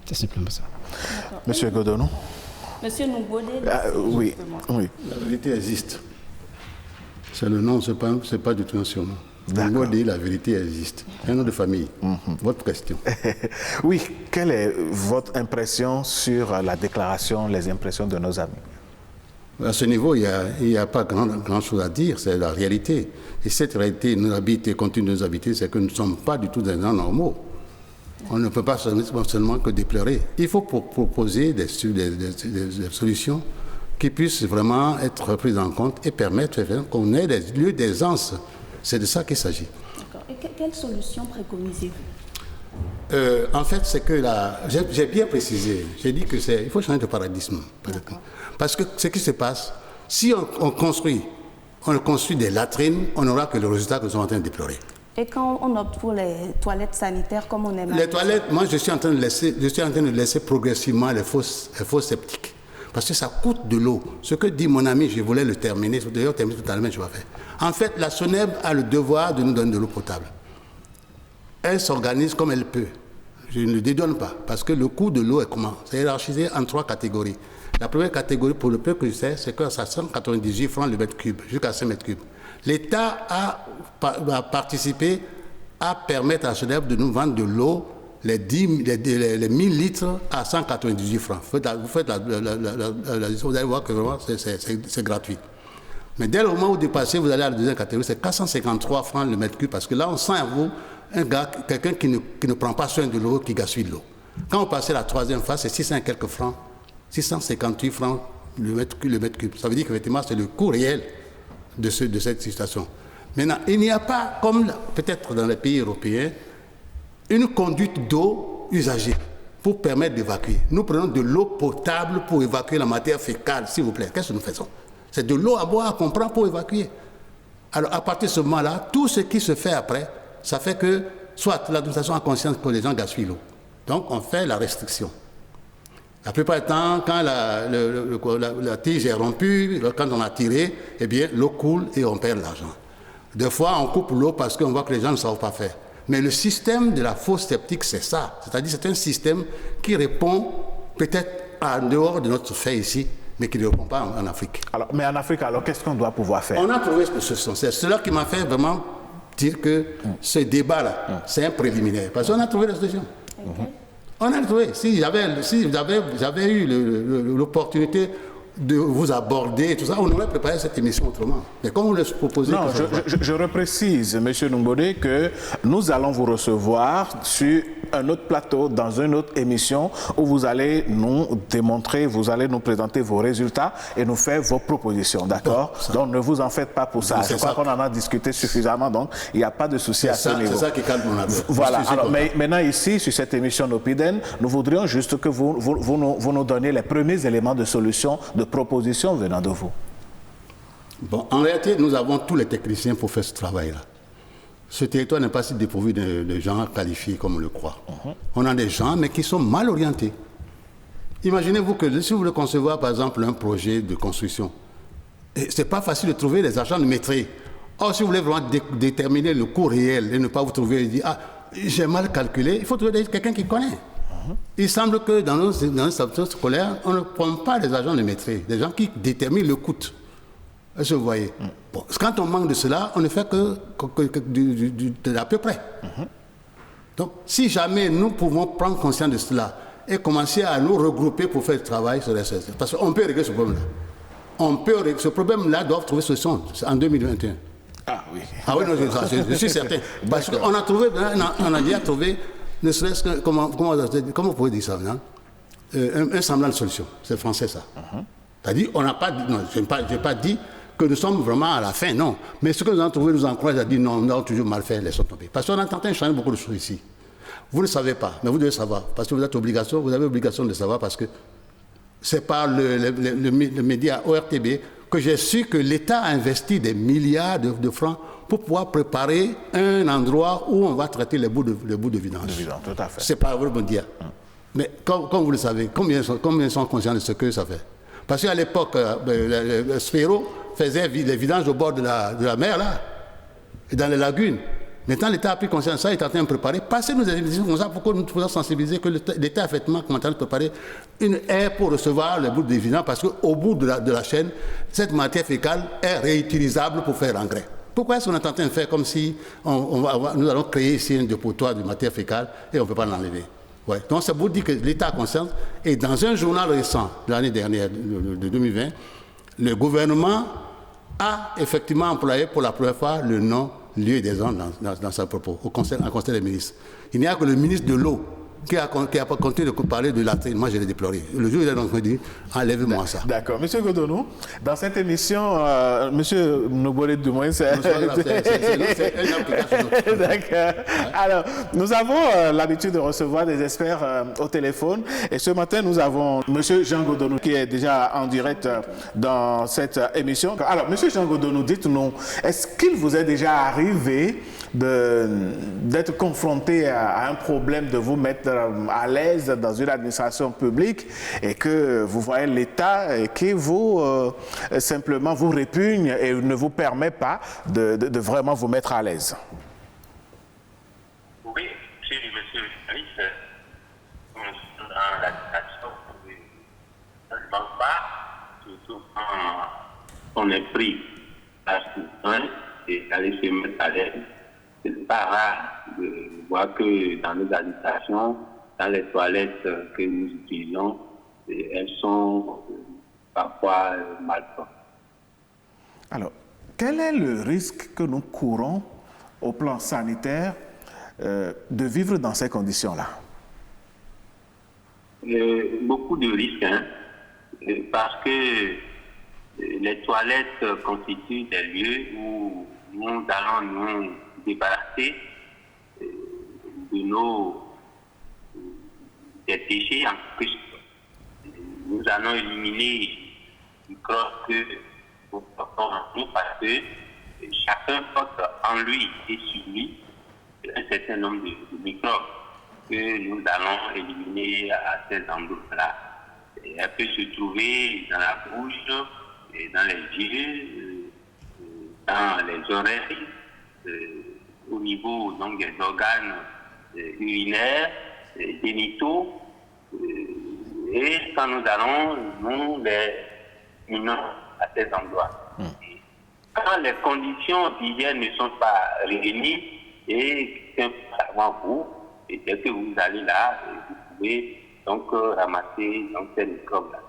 C'est simplement ça. Monsieur Godonou? Monsieur Noubodé, oui. La vérité existe. C'est le nom, ce n'est pas du tout un surnom. D'accord. La vérité existe. Un nom de famille. Votre question. Oui, quelle est votre impression sur la déclaration, les impressions de nos amis? À ce niveau, il n'y a pas grand chose à dire, c'est la réalité. Et cette réalité nous habite et continue de nous habiter, c'est que nous ne sommes pas du tout des gens normaux. On ne peut pas seulement que déplorer. Il faut proposer des solutions qui puissent vraiment être prises en compte et permettre qu'on ait des lieux d'aisance. C'est de ça qu'il s'agit. D'accord. Et quelle solution préconisez-vous? En fait, c'est que j'ai bien précisé, j'ai dit qu'il faut changer de paradigme. Parce que ce qui se passe, si on construit des latrines, on n'aura que le résultat que nous sommes en train de déplorer. Et quand on opte pour les toilettes sanitaires, comme on aime. Les toilettes, moi je suis en train de laisser progressivement les fosses septiques. Parce que ça coûte de l'eau. Ce que dit mon ami, je voulais le terminer, d'ailleurs terminer tout à l'heure, mais je vais faire. En fait, la SONEB a le devoir de nous donner de l'eau potable. Elle s'organise comme elle peut. Je ne le dédouane pas, parce que le coût de l'eau est comment? C'est hiérarchisé en 3 catégories. La première catégorie, pour le peu que je sais, c'est que ça 198 francs le mètre cube, jusqu'à 5 mètres cubes. L'État a participé à permettre à SONEB de nous vendre de l'eau, les 1000 litres à 198 francs. Vous faites la vous allez voir que vraiment c'est gratuit. Mais dès le moment où vous dépassez, vous allez à la deuxième catégorie, c'est 453 francs le mètre cube, parce que là on sent à vous quelqu'un qui ne prend pas soin de l'eau, qui gaspille l'eau. Quand vous passez à la troisième phase, c'est 600 et quelques francs, 658 francs le mètre cube. Ça veut dire qu'effectivement c'est le coût réel de cette situation. Maintenant, il n'y a pas, comme peut-être dans les pays européens, une conduite d'eau usagée pour permettre d'évacuer. Nous prenons de l'eau potable pour évacuer la matière fécale, s'il vous plaît. Qu'est-ce que nous faisons? C'est de l'eau à boire qu'on prend pour évacuer. Alors, à partir de ce moment-là, tout ce qui se fait après, ça fait que soit l'administration a conscience que les gens gaspillent l'eau. Donc on fait la restriction. La plupart du temps, quand la tige est rompue, quand on a tiré, eh bien l'eau coule et on perd l'argent. Des fois, on coupe l'eau parce qu'on voit que les gens ne savent pas faire. Mais le système de la fosse septique, c'est ça. C'est-à-dire c'est un système qui répond peut-être en dehors de notre fait ici, mais qui ne répond pas en Afrique. Alors, mais en Afrique, alors qu'est-ce qu'on doit pouvoir faire? On a trouvé ce sens. C'est cela qui m'a fait vraiment dire que ce débat-là, c'est un préliminaire. Parce qu'on a trouvé la solution. On a trouvé. Si j'avais eu l'opportunité de vous aborder et tout ça, on aurait préparé cette émission autrement. Mais comme vous le proposez... Non, je reprécise, M. Numbodé, que nous allons vous recevoir sur un autre plateau, dans une autre émission, où vous allez nous démontrer, vous allez nous présenter vos résultats et nous faire vos propositions, d'accord? Donc ne vous en faites pas pour ça. Je crois qu'on en a discuté suffisamment, donc il n'y a pas de souci à ce niveau. C'est ça qui calme mon affaire. Voilà. Alors, mais maintenant ici, sur cette émission d'Opiden, nous voudrions juste que vous nous donniez les premiers éléments de solution, de propositions venant de vous. Bon, en réalité, nous avons tous les techniciens pour faire ce travail-là. Ce territoire n'est pas si dépourvu de gens qualifiés comme on le croit. On a des gens, mais qui sont mal orientés. Imaginez-vous que si vous voulez concevoir, par exemple, un projet de construction, ce n'est pas facile de trouver des agents de maîtrise. Or, si vous voulez vraiment déterminer le coût réel et ne pas vous trouver et dire « Ah, j'ai mal calculé », il faut trouver quelqu'un qui connaît. Il semble que dans nos institutions scolaires, on ne prend pas des agents de maîtrise, des gens qui déterminent le coût. Est-ce que vous voyez? Bon, quand on manque de cela, on ne fait que d'à peu près. Donc, si jamais nous pouvons prendre conscience de cela et commencer à nous regrouper pour faire le travail, parce qu'on peut régler ce problème-là. Ce problème-là doit trouver solution en 2021. Ah oui. Ah oui, non, je suis certain. Parce qu'on a trouvé, on a déjà trouvé, ne serait-ce que, comment vous pouvez dire ça maintenant, un semblant de solution. C'est français ça. C'est-à-dire, on n'a pas dit, non, je n'ai pas dit que nous sommes vraiment à la fin, non. Mais ce que nous avons trouvé nous encourage à dire non, nous avons toujours mal fait, laissons tomber. Parce qu'on est en train de changer beaucoup de choses ici. Vous ne savez pas, mais vous devez savoir. Parce que vous avez obligation de savoir parce que c'est par le média ORTB que j'ai su que l'État a investi des milliards de francs pour pouvoir préparer un endroit où on va traiter les bouts de vidange. Tout à fait. C'est pas vrai, bon dire. Mais comme vous le savez, combien sont conscients de ce que ça fait? Parce qu'à l'époque, le Sphéro faisait les vidanges au bord de la mer, là, et dans les lagunes. Maintenant, l'État a pris conscience de ça, il est en train de préparer. Passez-nous des émissions comme ça, pourquoi nous pouvons sensibiliser que l'État a effectivement en train de préparer une aire pour recevoir les bouts de vidange, parce qu'au bout de la chaîne, cette matière fécale est réutilisable pour faire l'engrais. Pourquoi est-ce qu'on est en train de faire comme si nous allons créer ici un dépotoir de matière fécale et on ne peut pas l'enlever? Ouais. Donc c'est pour dire que l'État a conscience. Et dans un journal récent de l'année dernière, de 2020, le gouvernement a effectivement employé pour la première fois le nom lieu et des ondes dans sa propos, au conseil des ministres. Il n'y a que le ministre de l'eau qui a continué de parler de latrine. Moi, je l'ai déploré. Le jour où il a donc dit, enlève-moi ça. D'accord. Monsieur Godonou, dans cette émission, Monsieur Numbodé Dumoin, c'est une application. D'accord. Alors, nous avons l'habitude de recevoir des experts au téléphone. Et ce matin, nous avons Monsieur Jean Godonou qui est déjà en direct dans cette émission. Alors, Monsieur Jean Godonou, dites-nous, est-ce qu'il vous est déjà arrivé d'être confronté à un problème, de vous mettre à l'aise dans une administration publique et que vous voyez l'État qui vous simplement vous répugne et ne vous permet pas de vraiment vous mettre à l'aise? Oui, monsieur le ministre, dans l'administration, ça ne manque pas, surtout quand on est pris à ce et d'aller se mettre à l'aise. Ce n'est pas rare de voir que dans nos administrations, dans les toilettes que nous utilisons, elles sont parfois mal propres. Alors, quel est le risque que nous courons au plan sanitaire de vivre dans ces conditions-là? Beaucoup de risques, hein, parce que les toilettes constituent des lieux où nous allons nous débarrasser de nos des déchets en plus. Nous allons éliminer les microbes que nous portons en nous parce que chacun porte en lui et sur lui un certain nombre de microbes que nous allons éliminer à ces endroits-là. Elle peut se trouver dans la bouche, et dans les yeux, dans les oreilles, au niveau donc, des organes urinaires, génitaux, et quand nous allons, nous les minons à ces endroits. Quand les conditions d'hygiène ne sont pas réunies, et qu'un avant vous, et dès que vous allez là, vous pouvez donc ramasser donc, ces microbes-là.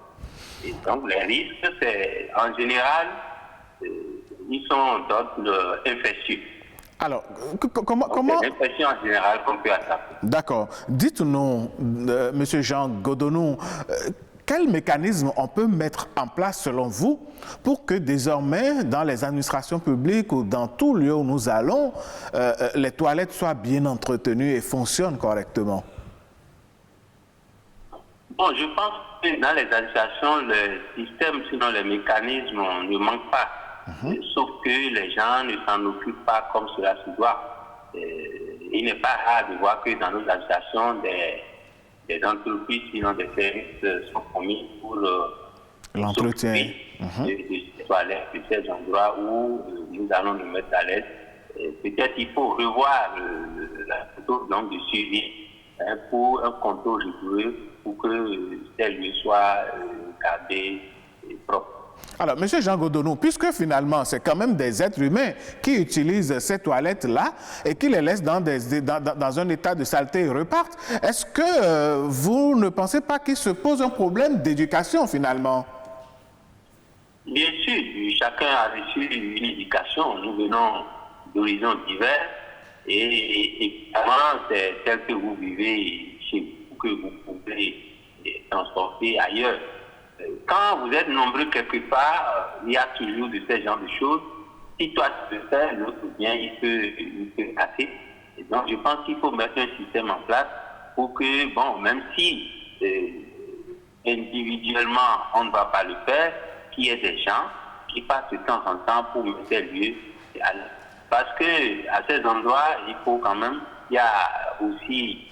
Et donc les risques, c'est en général, ils sont d'ordre infectieux. Alors, comment... C'est l'infection en général qu'on peut attraper. D'accord. Dites-nous, M. Jean Godonou, quel mécanisme on peut mettre en place selon vous pour que désormais, dans les administrations publiques ou dans tout lieu où nous allons, les toilettes soient bien entretenues et fonctionnent correctement? Bon, je pense que dans les administrations, le système, sinon les mécanismes, ne manquent pas. Sauf que les gens ne s'en occupent pas comme cela se doit. Il n'est pas rare de voir que dans nos administrations, des entreprises, sinon des services sont commis pour l'entretien de ces toilettes, de ces endroits où nous allons nous mettre à l'aise. Peut-être il faut revoir la photo de suivi pour un contrôle rigoureux pour que ces lieux soient gardés propres. Alors, M. Jean Godonou, puisque finalement, c'est quand même des êtres humains qui utilisent ces toilettes-là et qui les laissent dans un état de saleté et repartent, est-ce que vous ne pensez pas qu'il se pose un problème d'éducation finalement? Bien sûr, chacun a reçu une éducation. Nous venons d'horizons divers et avant, c'est tel que vous vivez chez vous que vous pouvez transporter ailleurs. Quand vous êtes nombreux quelque part, il y a toujours de ces genres de choses. Si toi tu peux faire, l'autre bien, il peut casser. Et donc je pense qu'il faut mettre un système en place pour que, bon, même si individuellement on ne va pas le faire, qu'il y ait des gens qui passent de temps en temps pour mettre des lieux. Parce que à ces endroits, il faut quand même, il y a aussi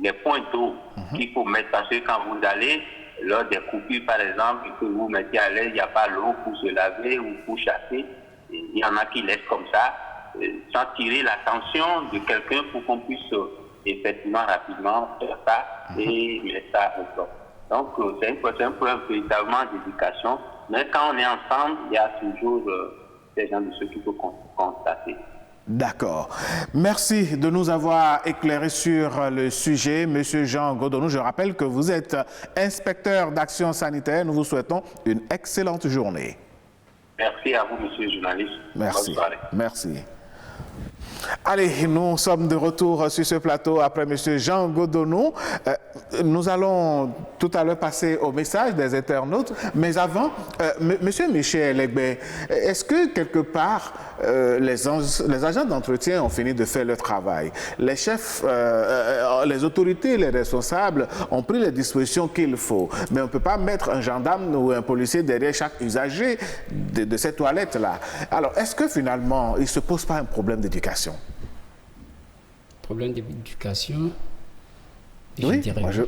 les points d'eau qu'il faut mettre, parce que quand vous allez, lors des coupures par exemple, que vous mettez à l'aise, il n'y a pas l'eau pour se laver ou pour chasser. Il y en a qui laissent comme ça, sans tirer l'attention de quelqu'un pour qu'on puisse effectivement rapidement faire ça et mettre ça au top. Donc c'est un problème véritablement d'éducation, mais quand on est ensemble, il y a toujours ces gens de ceux qu'il faut constater. D'accord. Merci de nous avoir éclairé sur le sujet, Monsieur Jean Godonou. Je rappelle que vous êtes inspecteur d'action sanitaire. Nous vous souhaitons une excellente journée. Merci à vous, monsieur le journaliste. Merci. Merci. Allez, nous sommes de retour sur ce plateau après M. Jean Godonou. Nous allons tout à l'heure passer au message des internautes, mais avant, M. Michel Egbé, est-ce que quelque part les agents d'entretien ont fini de faire leur travail? Les chefs, les autorités, les responsables ont pris les dispositions qu'il faut, mais on ne peut pas mettre un gendarme ou un policier derrière chaque usager de ces toilettes-là. Alors, est-ce que finalement, il ne se pose pas un problème d'éducation? Problème d'éducation? Oui,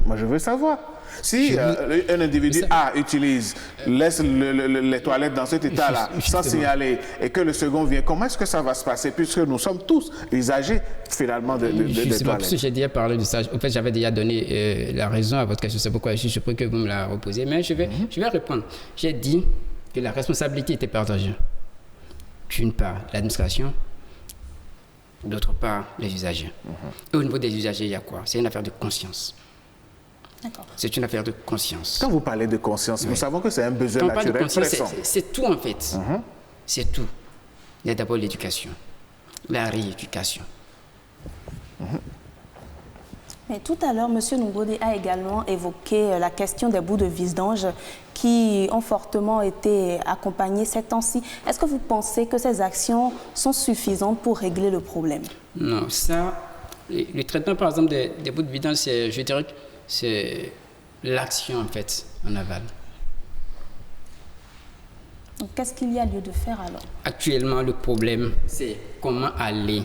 moi je veux savoir. Si un individu laisse les toilettes dans cet état-là, sans signaler, et que le second vient, comment est-ce que ça va se passer, puisque nous sommes tous usagers finalement des toilettes? Parce que j'ai déjà parlé de ça. En fait, j'avais déjà donné la raison à votre question. C'est pourquoi je suis surpris que vous me la reposez. Mais je vais répondre. J'ai dit que la responsabilité était partagée. D'une part, l'administration, d'autre part, les usagers. Et au niveau des usagers, il y a quoi? C'est une affaire de conscience. C'est une affaire de conscience. Quand vous parlez de conscience, nous savons que c'est un besoin naturel pressant. C'est tout en fait. C'est tout. Il y a d'abord l'éducation, la rééducation. Mais tout à l'heure, M. Ngoudi a également évoqué la question des bouts de vidange qui ont fortement été accompagnés ces temps-ci. Est-ce que vous pensez que ces actions sont suffisantes pour régler le problème? Non, ça, le traitement par exemple des bouts de vidange, je dirais que c'est l'action en fait en aval. Donc qu'est-ce qu'il y a lieu de faire alors? Actuellement, le problème, c'est comment aller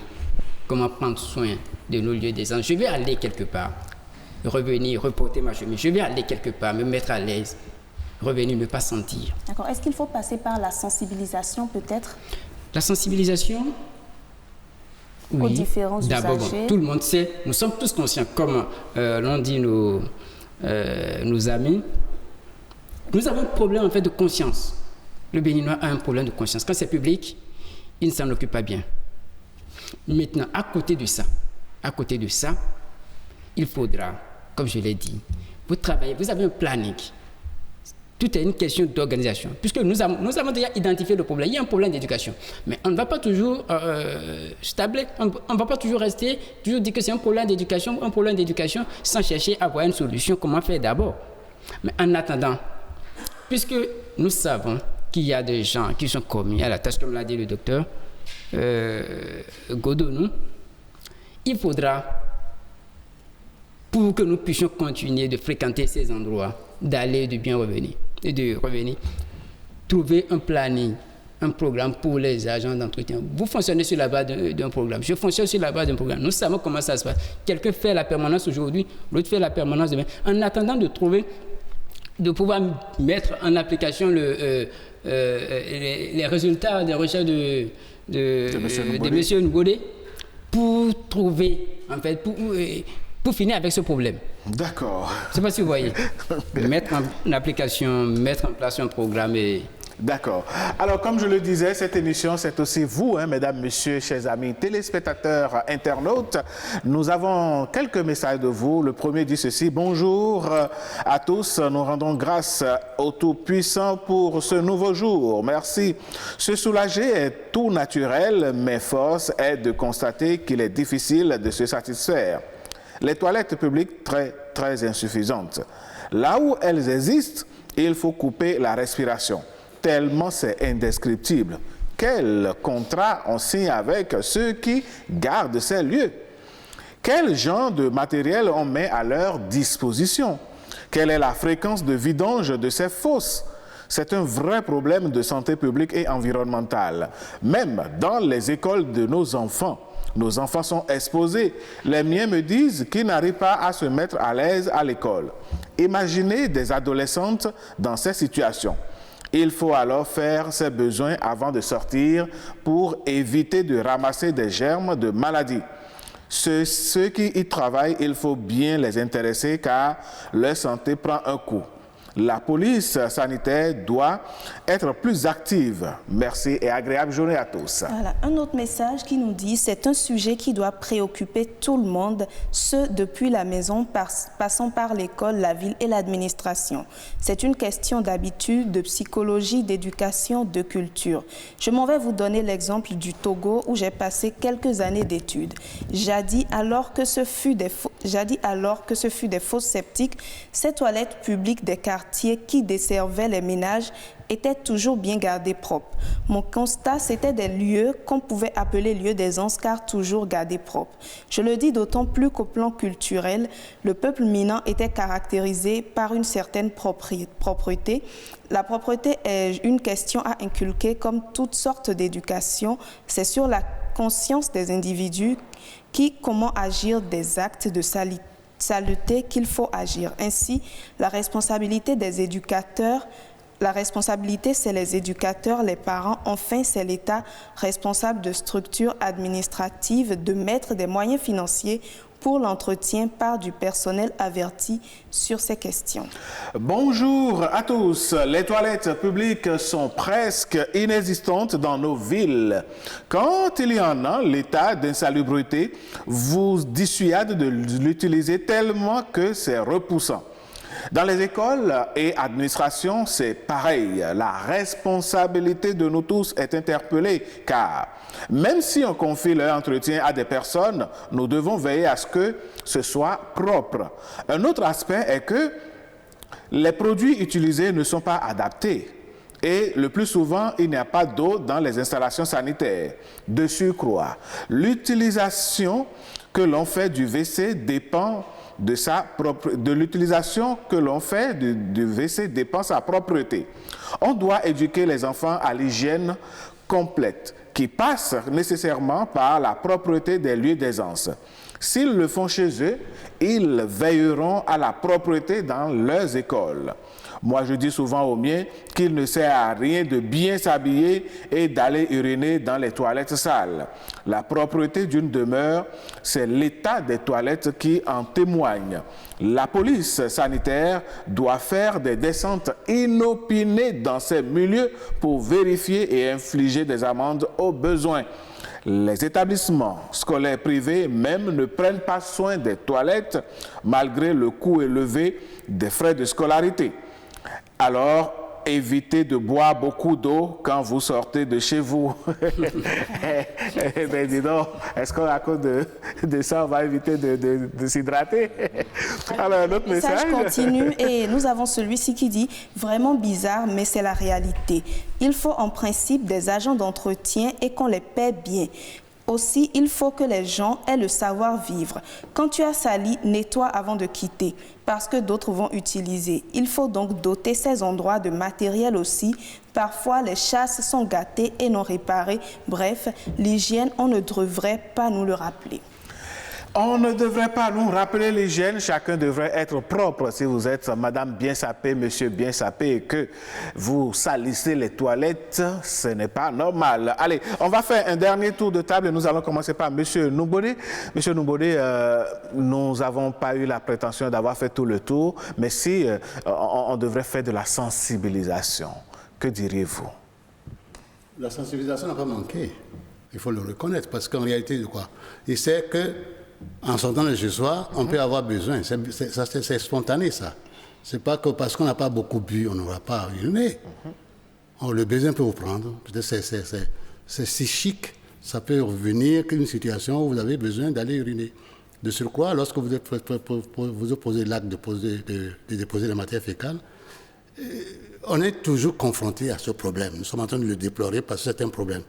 comment prendre soin de nos lieux d'aisance. Je vais aller quelque part, revenir, reporter ma chemise. Je vais aller quelque part, me mettre à l'aise, revenir, ne pas sentir. D'accord. Est-ce qu'il faut passer par la sensibilisation peut-être? La sensibilisation, aux oui. différents D'abord, usagers. tout le monde sait, nous sommes tous conscients, comme l'ont dit nos amis, nous avons un problème en fait de conscience. Le Béninois a un problème de conscience. Quand c'est public, il ne s'en occupe pas bien. Maintenant, à côté de ça, il faudra, comme je l'ai dit, vous travaillez, vous avez un planning. Tout est une question d'organisation. Puisque nous avons déjà identifié le problème. Il y a un problème d'éducation. Mais on ne va pas toujours stabler. On ne va pas toujours rester, toujours dire que c'est un problème d'éducation, sans chercher à avoir une solution. Comment faire d'abord? Mais en attendant, puisque nous savons qu'il y a des gens qui sont commis à la tâche, comme l'a dit le docteur Godonou, il faudra, pour que nous puissions continuer de fréquenter ces endroits, d'aller de bien revenir, et de revenir, trouver un planning, un programme pour les agents d'entretien. Vous fonctionnez sur la base d'un programme, je fonctionne sur la base d'un programme. Nous savons comment ça se passe. Quelqu'un fait la permanence aujourd'hui, l'autre fait la permanence demain. En attendant de pouvoir mettre en application les résultats des recherches de M. Ngoudé pour trouver, en fait, pour finir avec ce problème. D'accord. Je ne sais pas si vous voyez. Mettre en application, mettre en place un programme et... D'accord. Alors, comme je le disais, cette émission, c'est aussi vous, mesdames, messieurs, chers amis téléspectateurs, internautes. Nous avons quelques messages de vous. Le premier dit ceci: bonjour à tous. Nous rendons grâce au Tout-Puissant pour ce nouveau jour. Merci. Se soulager est tout naturel, mais force est de constater qu'il est difficile de se satisfaire. Les toilettes publiques très insuffisantes. Là où elles existent, il faut couper la respiration. Tellement c'est indescriptible. Quel contrat on signe avec ceux qui gardent ces lieux? Quel genre de matériel on met à leur disposition? Quelle est la fréquence de vidange de ces fosses? C'est un vrai problème de santé publique et environnementale. Même dans les écoles de nos enfants sont exposés. Les miens me disent qu'ils n'arrivent pas à se mettre à l'aise à l'école. Imaginez des adolescentes dans ces situations. Il faut alors faire ses besoins avant de sortir pour éviter de ramasser des germes de maladie. Ceux qui y travaillent, il faut bien les intéresser car leur santé prend un coup. La police sanitaire doit être plus active. Merci et agréable journée à tous. Voilà, un autre message qui nous dit: c'est un sujet qui doit préoccuper tout le monde, ce depuis la maison, passant par l'école, la ville et l'administration. C'est une question d'habitude, de psychologie, d'éducation, de culture. Je m'en vais vous donner l'exemple du Togo où j'ai passé quelques années d'études. Jadis, alors que ce fut des fosses septiques, ces toilettes publiques des quartiers qui desservaient les ménages étaient toujours bien gardés propres. Mon constat, c'était des lieux qu'on pouvait appeler lieux d'aisance car toujours gardés propres. Je le dis d'autant plus qu'au plan culturel, le peuple minant était caractérisé par une certaine propreté. La propreté est une question à inculquer comme toutes sortes d'éducation. C'est sur la conscience des individus comment agir des actes de saleté qu'il faut agir. Ainsi, la responsabilité des éducateurs, c'est les éducateurs, les parents, enfin c'est l'État responsable de structures administratives de mettre des moyens financiers pour l'entretien par du personnel averti sur ces questions. Bonjour à tous. Les toilettes publiques sont presque inexistantes dans nos villes. Quand il y en a, l'état d'insalubrité vous dissuade de l'utiliser tellement que c'est repoussant. Dans les écoles et administrations, c'est pareil. La responsabilité de nous tous est interpellée car même si on confie leur entretien à des personnes, nous devons veiller à ce que ce soit propre. Un autre aspect est que les produits utilisés ne sont pas adaptés. Et le plus souvent, il n'y a pas d'eau dans les installations sanitaires. De surcroît, l'utilisation que l'on fait du WC dépend de l'utilisation que l'on fait du WC dépend sa propreté. On doit éduquer les enfants à l'hygiène complète. qui passe nécessairement par la propreté des lieux d'aisance. S'ils le font chez eux, ils veilleront à la propreté dans leurs écoles. Moi, je dis souvent aux miens qu'il ne sert à rien de bien s'habiller et d'aller uriner dans les toilettes sales. La propreté d'une demeure, c'est l'état des toilettes qui en témoigne. La police sanitaire doit faire des descentes inopinées dans ces milieux pour vérifier et infliger des amendes au besoin. Les établissements scolaires privés même ne prennent pas soin des toilettes malgré le coût élevé des frais de scolarité. Alors, évitez de boire beaucoup d'eau quand vous sortez de chez vous. Ben dis donc, est-ce qu'à cause de ça, on va éviter de s'hydrater? Alors, un autre message. Le message continue et nous avons celui-ci qui dit « Vraiment bizarre, mais c'est la réalité. Il faut en principe des agents d'entretien et qu'on les paie bien. Aussi, il faut que les gens aient le savoir-vivre. Quand tu as sali, nettoie avant de quitter, parce que d'autres vont utiliser. Il faut donc doter ces endroits de matériel aussi. Parfois, les chasses sont gâtées et non réparées. Bref, l'hygiène, on ne devrait pas nous le rappeler. On ne devrait pas nous rappeler l'hygiène, chacun devrait être propre. Si vous êtes madame bien sapée, monsieur bien sapé et que vous salissez les toilettes, ce n'est pas normal. Allez, on va faire un dernier tour de table et nous allons commencer par monsieur Noumbodé. Monsieur Noumbodé, nous n'avons pas eu la prétention d'avoir fait tout le tour, mais si on devrait faire de la sensibilisation, que diriez-vous? La sensibilisation n'a pas manqué. Il faut le reconnaître parce qu'en réalité, de quoi? Il sait que en sortant de chez soi, on peut avoir besoin. C'est spontané, ça. C'est pas que parce qu'on n'a pas beaucoup bu, on n'aura pas uriné. Le besoin peut vous prendre. C'est si chic, ça peut revenir qu'une situation où vous avez besoin d'aller uriner. De surcroît, lorsque vous posez l'acte de déposer la matière fécale, on est toujours confronté à ce problème. Nous sommes en train de le déplorer parce que c'est un problème.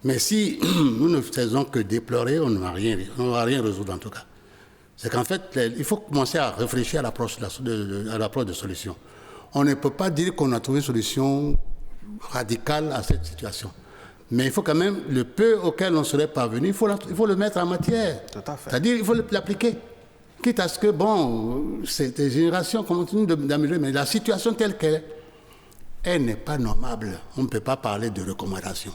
Mais si nous ne faisons que déplorer, on ne va rien résoudre en tout cas. C'est qu'en fait, il faut commencer à réfléchir à l'approche de solution. On ne peut pas dire qu'on a trouvé une solution radicale à cette situation. Mais il faut quand même, le peu auquel on serait parvenu, il faut le mettre en matière. Tout à fait. C'est-à-dire, il faut l'appliquer. Quitte à ce que, bon, ces générations continuent d'améliorer, mais la situation telle qu'elle est, elle n'est pas normale. On ne peut pas parler de recommandation.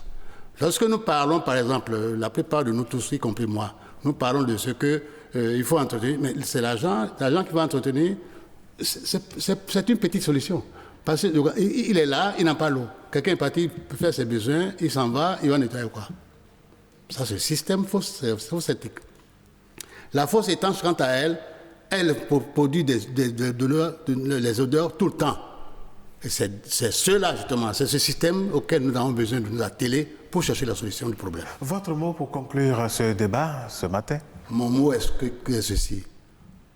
Lorsque nous parlons, par exemple, la plupart de nous tous, y compris moi, nous parlons de ce qu'il faut entretenir, mais c'est l'agent qui va entretenir, c'est une petite solution. Parce qu'il est là, il n'a pas l'eau. Quelqu'un est parti faire ses besoins, il s'en va, il va nettoyer quoi? Ça, c'est le système fausse éthique. La fausse étanche, quant à elle, elle produit les odeurs tout le temps. Et c'est cela, justement, c'est ce système auquel nous avons besoin de nous atteler pour chercher la solution du problème. Votre mot pour conclure ce débat ce matin? Mon mot est ceci.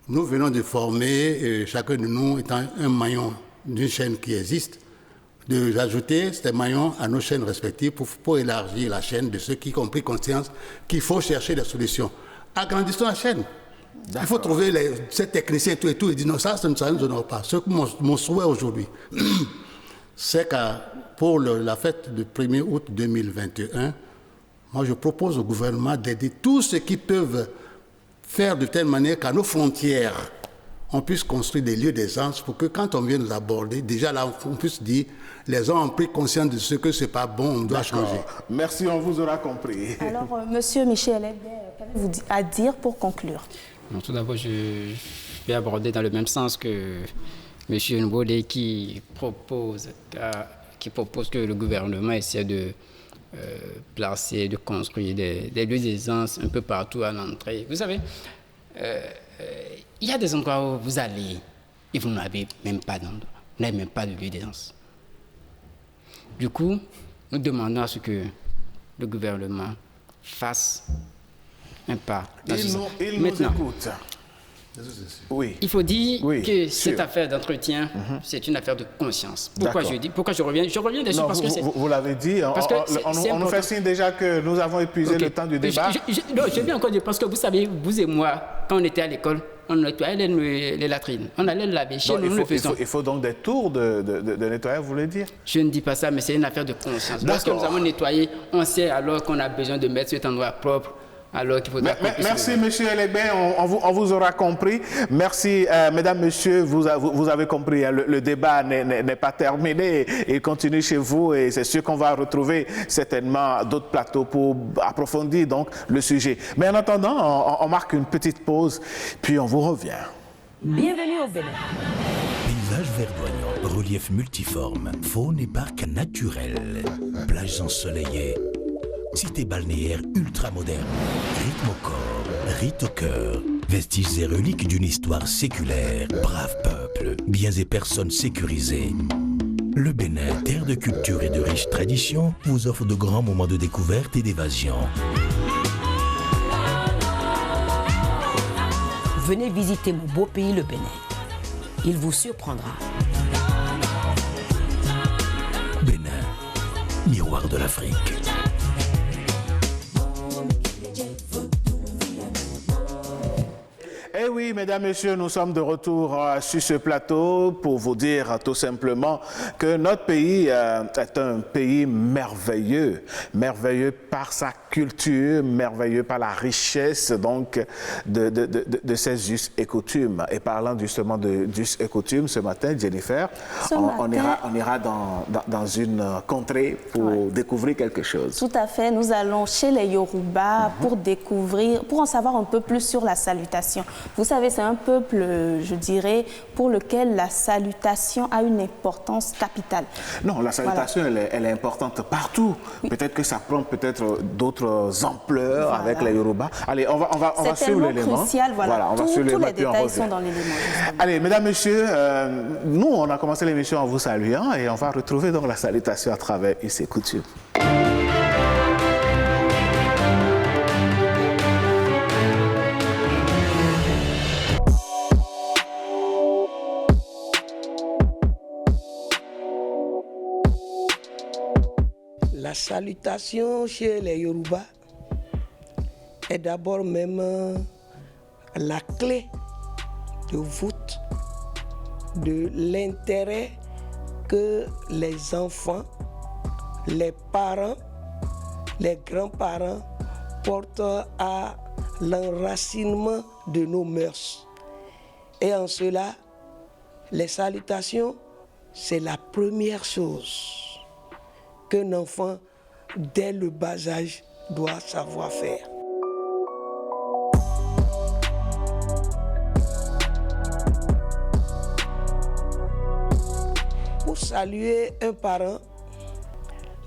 Nous venons de former, chacun de nous étant un maillon d'une chaîne qui existe, d'ajouter ces maillons à nos chaînes respectives pour élargir la chaîne de ceux qui ont pris conscience qu'il faut chercher des solutions. Agrandissons la chaîne. Il faut trouver ces techniciens et tout, et dire non, ça ne nous honore pas. Ce que mon souhait aujourd'hui, c'est que pour la fête du 1er août 2021, moi je propose au gouvernement d'aider tous ceux qui peuvent faire de telle manière qu'à nos frontières, on puisse construire des lieux d'aisance pour que quand on vient nous aborder, déjà là, on puisse dire, les gens ont pris conscience de ce que c'est pas bon, on doit changer. Merci, on vous aura compris. Alors, monsieur Michel Hébert, qu'avez-vous à dire pour conclure? Non, tout d'abord, je vais aborder dans le même sens que M. Noumbodé qui propose que le gouvernement essaie de placer, de construire des lieux d'aisance un peu partout à l'entrée. Vous savez, il y a des endroits où vous allez et vous n'avez même pas d'endroit, vous n'avez même pas de lieu d'aisance. Du coup, nous demandons à ce que le gouvernement fasse un pas dans ce sens. Il nous écoute. Oui. Il faut dire Oui, que sûr. cette affaire d'entretien, c'est une affaire de conscience. Pourquoi D'accord. je dis, pourquoi je reviens dessus Non, parce que c'est... vous l'avez dit, Parce que on c'est nous fait important. signe déjà que nous avons épuisé Ok. le temps du débat. Non, je viens encore dire, parce que vous savez, vous et moi, quand on était à l'école, on nettoyait les latrines. On allait laver chez Donc, nous, nous le faisons. il faut donc des tours de nettoyage, vous voulez dire? Je ne dis pas ça, mais c'est une affaire de conscience. Lorsque D'accord. nous avons nettoyé, on sait alors qu'on a besoin de mettre cet endroit propre, alors qu'il faudra... qu'on puisse Merci, le- monsieur Elegbin, on vous aura compris. Merci, mesdames, messieurs, vous avez compris, hein, le débat n'est pas terminé. Il continue chez vous et c'est sûr qu'on va retrouver certainement d'autres plateaux pour approfondir donc le sujet. Mais en attendant, on marque une petite pause, puis on vous revient. Bienvenue au Bénin. Paysage verdoyant, relief multiforme, faune et parc naturel, plages ensoleillées, cité balnéaire ultra moderne, rythme au corps, rite au cœur, vestiges et reliques d'une histoire séculaire, brave peuple, biens et personnes sécurisées. Le Bénin, terre de culture et de riches traditions, vous offre de grands moments de découverte et d'évasion. Venez visiter mon beau pays, le Bénin. Il vous surprendra. Bénin, miroir de l'Afrique. Eh oui, mesdames, messieurs, nous sommes de retour sur ce plateau pour vous dire tout simplement que notre pays est un pays merveilleux, merveilleux par sa culture, merveilleux par la richesse donc de ses us et coutumes. Et parlant justement d'us et coutumes, ce matin, Jennifer, on ira dans une contrée pour découvrir quelque chose. Tout à fait, nous allons chez les Yoruba pour en savoir un peu plus sur la salutation. Vous savez, c'est un peuple, je dirais, pour lequel la salutation a une importance capitale. Non, la salutation, voilà. elle est importante partout. Oui. Peut-être que ça prend peut-être d'autres ampleurs avec les Yoruba. Allez, on va suivre l'élément. C'est crucial, voilà. On va suivre tous les détails sont dans l'élément. Allez, mesdames, messieurs, nous, on a commencé l'émission en vous saluant et on va retrouver donc la salutation à travers Us et Coutumes. La salutation chez les Yoruba est d'abord même la clé de voûte de l'intérêt que les enfants, les parents, les grands-parents portent à l'enracinement de nos mœurs. Et en cela, les salutations, c'est la première chose qu'un enfant, dès le bas âge, doit savoir faire. Pour saluer un parent,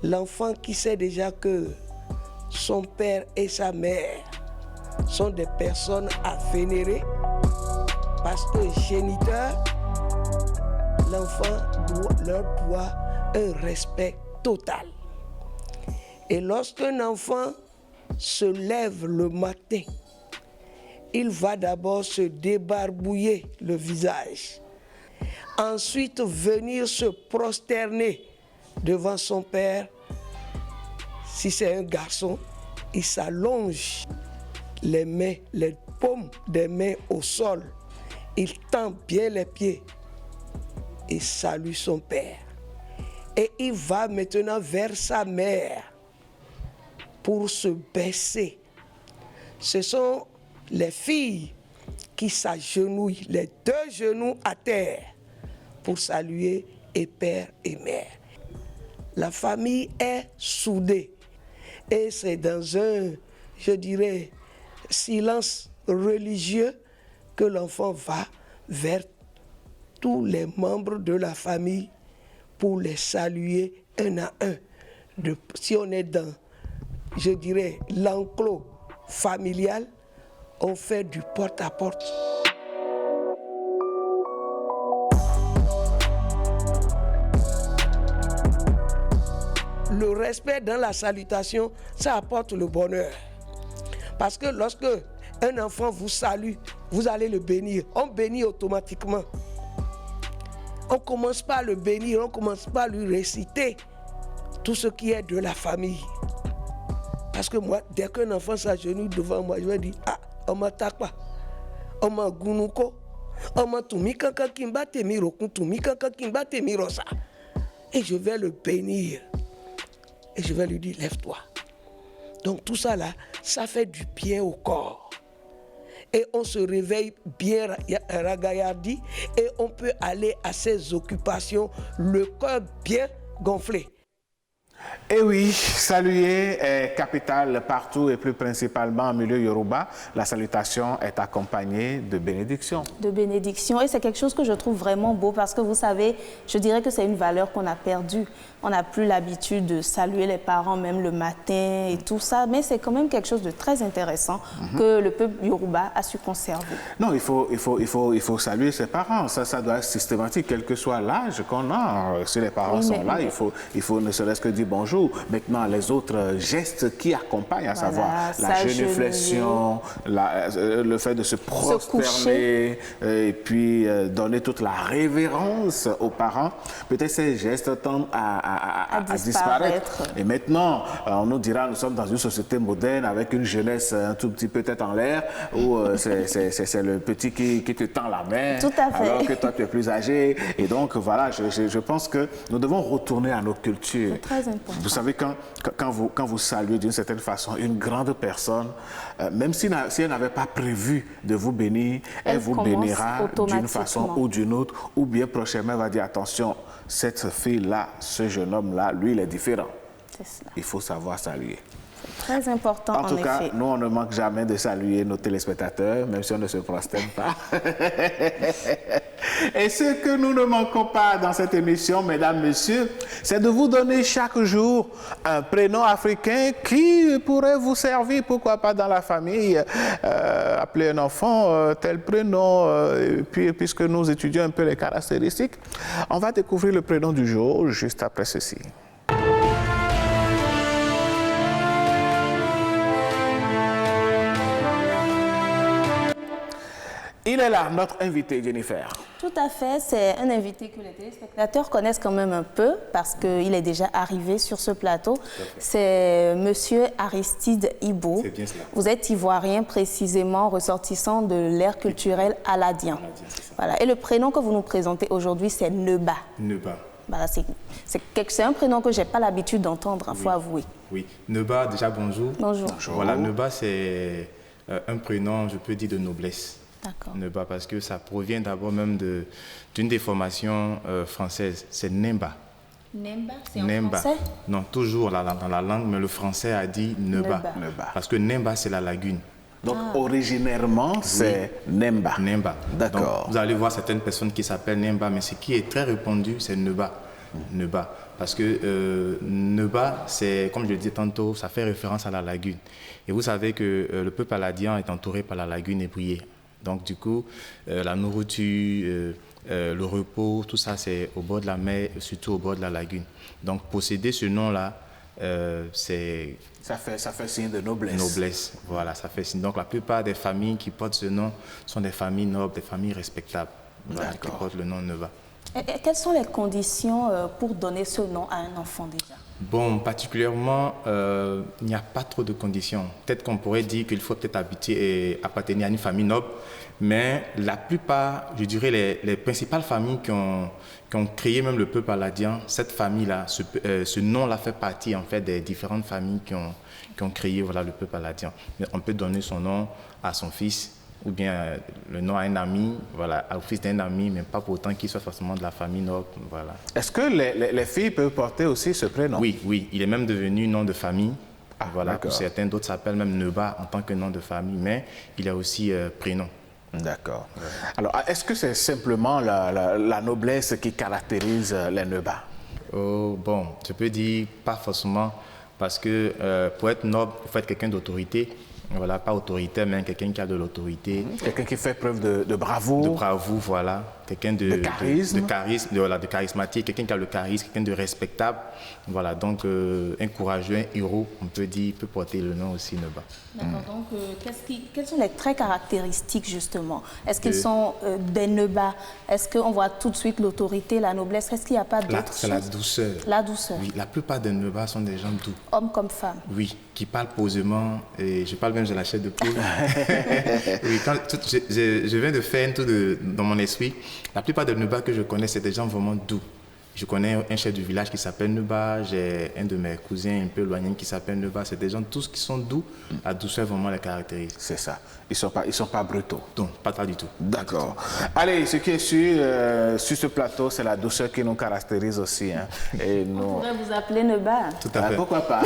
l'enfant qui sait déjà que son père et sa mère sont des personnes à vénérer, parce que géniteur, l'enfant leur doit un respect total. Et lorsqu'un enfant se lève le matin, il va d'abord se débarbouiller le visage. Ensuite, venir se prosterner devant son père. Si c'est un garçon, il s'allonge les mains, les paumes des mains au sol. Il tend bien les pieds et salue son père. Et il va maintenant vers sa mère pour se baisser. Ce sont les filles qui s'agenouillent, les deux genoux à terre, pour saluer et père et mère. La famille est soudée et c'est dans un, je dirais, silence religieux que l'enfant va vers tous les membres de la famille pour les saluer un à un. Si on est dans, je dirais, l'enclos familial, on fait du porte-à-porte. Le respect dans la salutation, ça apporte le bonheur. Parce que lorsque un enfant vous salue vous allez le bénir. On bénit automatiquement. On ne commence pas à le bénir, on ne commence pas à lui réciter tout ce qui est de la famille. Parce que moi, dès qu'un enfant s'agenouille devant moi, je vais dire, ah, on m'attaque pas. On m'a gounuko. On m'a toumi kanka kimba temiro kuntumi kanka kimba temiro ça. Et je vais le bénir. Et je vais lui dire, lève-toi. Donc tout ça là, ça fait du bien au corps. Et on se réveille bien ragaillardi et on peut aller à ses occupations, le cœur bien gonflé. Et oui, saluer est capital partout et plus principalement en milieu Yoruba. La salutation est accompagnée de bénédiction. De bénédiction. Et c'est quelque chose que je trouve vraiment beau parce que vous savez, je dirais que c'est une valeur qu'on a perdue. On n'a plus l'habitude de saluer les parents même le matin et tout ça. Mais c'est quand même quelque chose de très intéressant que le peuple Yoruba a su conserver. Non, il faut saluer ses parents. Ça doit être systématique, quel que soit l'âge qu'on a. Si les parents sont là, il faut ne serait-ce que dire bonjour. Maintenant, les autres gestes qui accompagnent, à savoir la génuflexion, le fait de se prosterner et puis donner toute la révérence aux parents, peut-être ces gestes tendent à disparaître. Et maintenant, on nous dira, nous sommes dans une société moderne avec une jeunesse un tout petit peu tête en l'air, où c'est le petit qui te tend la main, alors que toi tu es plus âgé. Et donc voilà, je pense que nous devons retourner à nos cultures. C'est très important. Vous savez, quand vous saluez d'une certaine façon une grande personne, même si elle n'avait pas prévu de vous bénir, elle vous bénira d'une façon ou d'une autre, ou bien prochainement elle va dire attention, cette fille-là, ce jeune homme-là, lui, il est différent. Il faut savoir saluer. Très important, en tout cas, nous, on ne manque jamais de saluer nos téléspectateurs, même si on ne se prosterne pas. Et ce que nous ne manquons pas dans cette émission, mesdames, messieurs, c'est de vous donner chaque jour un prénom africain qui pourrait vous servir, pourquoi pas dans la famille. Appeler un enfant tel prénom, puis puisque nous étudions un peu les caractéristiques, on va découvrir le prénom du jour juste après ceci. Il est là, notre invité, Jennifer. Tout à fait, c'est un invité que les téléspectateurs connaissent quand même un peu parce qu'il est déjà arrivé sur ce plateau. C'est Monsieur Aristide Ibo. C'est bien cela. Vous êtes ivoirien, précisément ressortissant de l'ère culturelle Aladien. Voilà. Et le prénom que vous nous présentez aujourd'hui, c'est Neba. Neba. Voilà, c'est un prénom que je n'ai pas l'habitude d'entendre, il faut avouer. Oui, Neba, déjà bonjour. Bonjour. Voilà, Neba, c'est un prénom, je peux dire, de noblesse. D'accord. Neba, parce que ça provient d'abord même d'une déformation française, c'est Nemba. Nemba, c'est en français? Non, toujours dans la langue, mais le français a dit Neba. Parce que Nemba, c'est la lagune. Donc, originairement, c'est Nemba. Nemba. D'accord. Vous allez voir certaines personnes qui s'appellent Nemba, mais ce qui est très répandu, c'est Neba. Neba. Parce que Neba, c'est, comme je le disais tantôt, ça fait référence à la lagune. Et vous savez que le peuple aladien est entouré par la lagune ébriée. Donc, du coup, la nourriture, le repos, tout ça, c'est au bord de la mer, surtout au bord de la lagune. Donc, posséder ce nom-là, c'est... Ça fait signe de noblesse. Noblesse, voilà, ça fait signe. Donc, la plupart des familles qui portent ce nom sont des familles nobles, des familles respectables, voilà, qui portent le nom Neba. Et quelles sont les conditions pour donner ce nom à un enfant déjà? Bon, particulièrement, il n'y a pas trop de conditions. Peut-être qu'on pourrait dire qu'il faut peut-être appartenir à une famille noble, mais la plupart, je dirais, les principales familles qui ont créé même le peuple aladien, cette famille-là, ce nom-là fait partie en fait des différentes familles qui ont créé voilà, le peuple aladien. Mais on peut donner son nom à son fils, ou bien le nom à un ami, voilà, au fils d'un ami, mais pas pour autant qu'il soit forcément de la famille noble, voilà. Est-ce que les filles peuvent porter aussi ce prénom? Oui, il est même devenu nom de famille. Voilà, pour d'accord. certains, d'autres s'appellent même Neba en tant que nom de famille, mais il a aussi prénom. D'accord. Alors, est-ce que c'est simplement la noblesse qui caractérise les Neba? Bon, je peux dire pas forcément, parce que pour être noble, il faut être quelqu'un d'autorité. Voilà, pas autoritaire, mais quelqu'un qui a de l'autorité. Quelqu'un qui fait preuve de bravoure. De bravoure, voilà. Quelqu'un de charisme. De charismatique, quelqu'un qui a le charisme, quelqu'un de respectable. Voilà, donc un courageux, un héros, on peut dire, peut porter le nom aussi Neba. D'accord, donc quels sont les traits caractéristiques justement? Est-ce qu'ils sont des Neba? Est-ce qu'on voit tout de suite l'autorité, la noblesse? Est-ce qu'il n'y a pas d'autres choses? C'est la douceur. La douceur. Oui, la plupart des Neba sont des gens doux. Hommes comme femmes. Oui, qui parlent posément, et je parle même de la chair de poule. Oui, je viens de faire un tour dans mon esprit. La plupart des Neba que je connais, c'est des gens vraiment doux. Je connais un chef du village qui s'appelle Neba, j'ai un de mes cousins un peu éloignés qui s'appelle Neba. C'est des gens tous qui sont doux, la douceur vraiment les caractérise. C'est ça, ils sont pas brutaux. Non, pas du tout. D'accord. Allez, ce qui est sur ce plateau, c'est la douceur qui nous caractérise aussi. Hein. Et nous... On pourrait vous appeler Neba. Tout à fait. Pourquoi pas?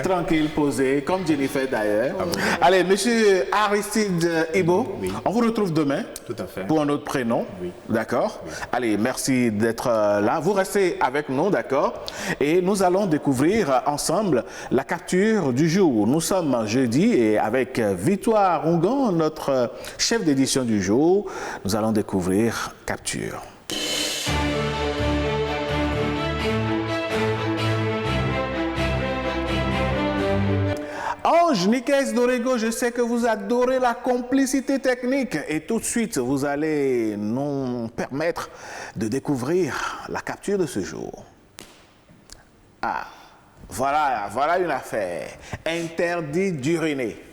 Tranquille, posé, comme Jennifer d'ailleurs. Ah bon. Allez, monsieur Aristide Ibo, oui. On vous retrouve demain. Tout à fait. Pour un autre prénom. Oui. D'accord. Oui. Allez, merci d'être là. Vous restez avec nous, d'accord? Et nous allons découvrir ensemble la capture du jour. Nous sommes jeudi et avec Victoire Rougan, notre chef d'édition du jour, nous allons découvrir capture. Ange Nicaise Dorego, je sais que vous adorez la complicité technique et tout de suite, vous allez nous permettre de découvrir la capture de ce jour. Ah, voilà une affaire. Interdit d'uriner.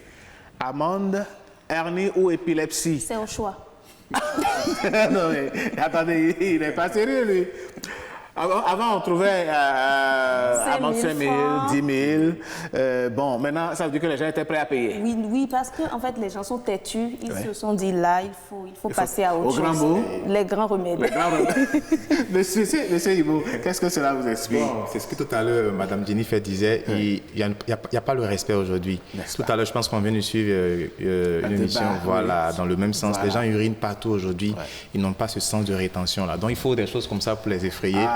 Amende, hernie ou épilepsie? C'est au choix. Non mais, attendez, il n'est pas sérieux lui. Avant, on trouvait avant 5 000, 10 000. Bon, maintenant, ça veut dire que les gens étaient prêts à payer. Oui, parce que en fait, les gens sont têtus. Ils se sont dit là, il faut passer à autre chose. Au grand mot. Les grands remèdes. Les grands remèdes. Monsieur Ibo, qu'est-ce que cela vous explique? Bon, c'est ce que tout à l'heure, Mme Jennifer disait. Il n'y a pas le respect aujourd'hui. Tout à l'heure, je pense qu'on vient de suivre une émission dans le même sens. Voilà. Les gens urinent partout aujourd'hui. Ouais. Ils n'ont pas ce sens de rétention là. Donc, il faut des choses comme ça pour les effrayer.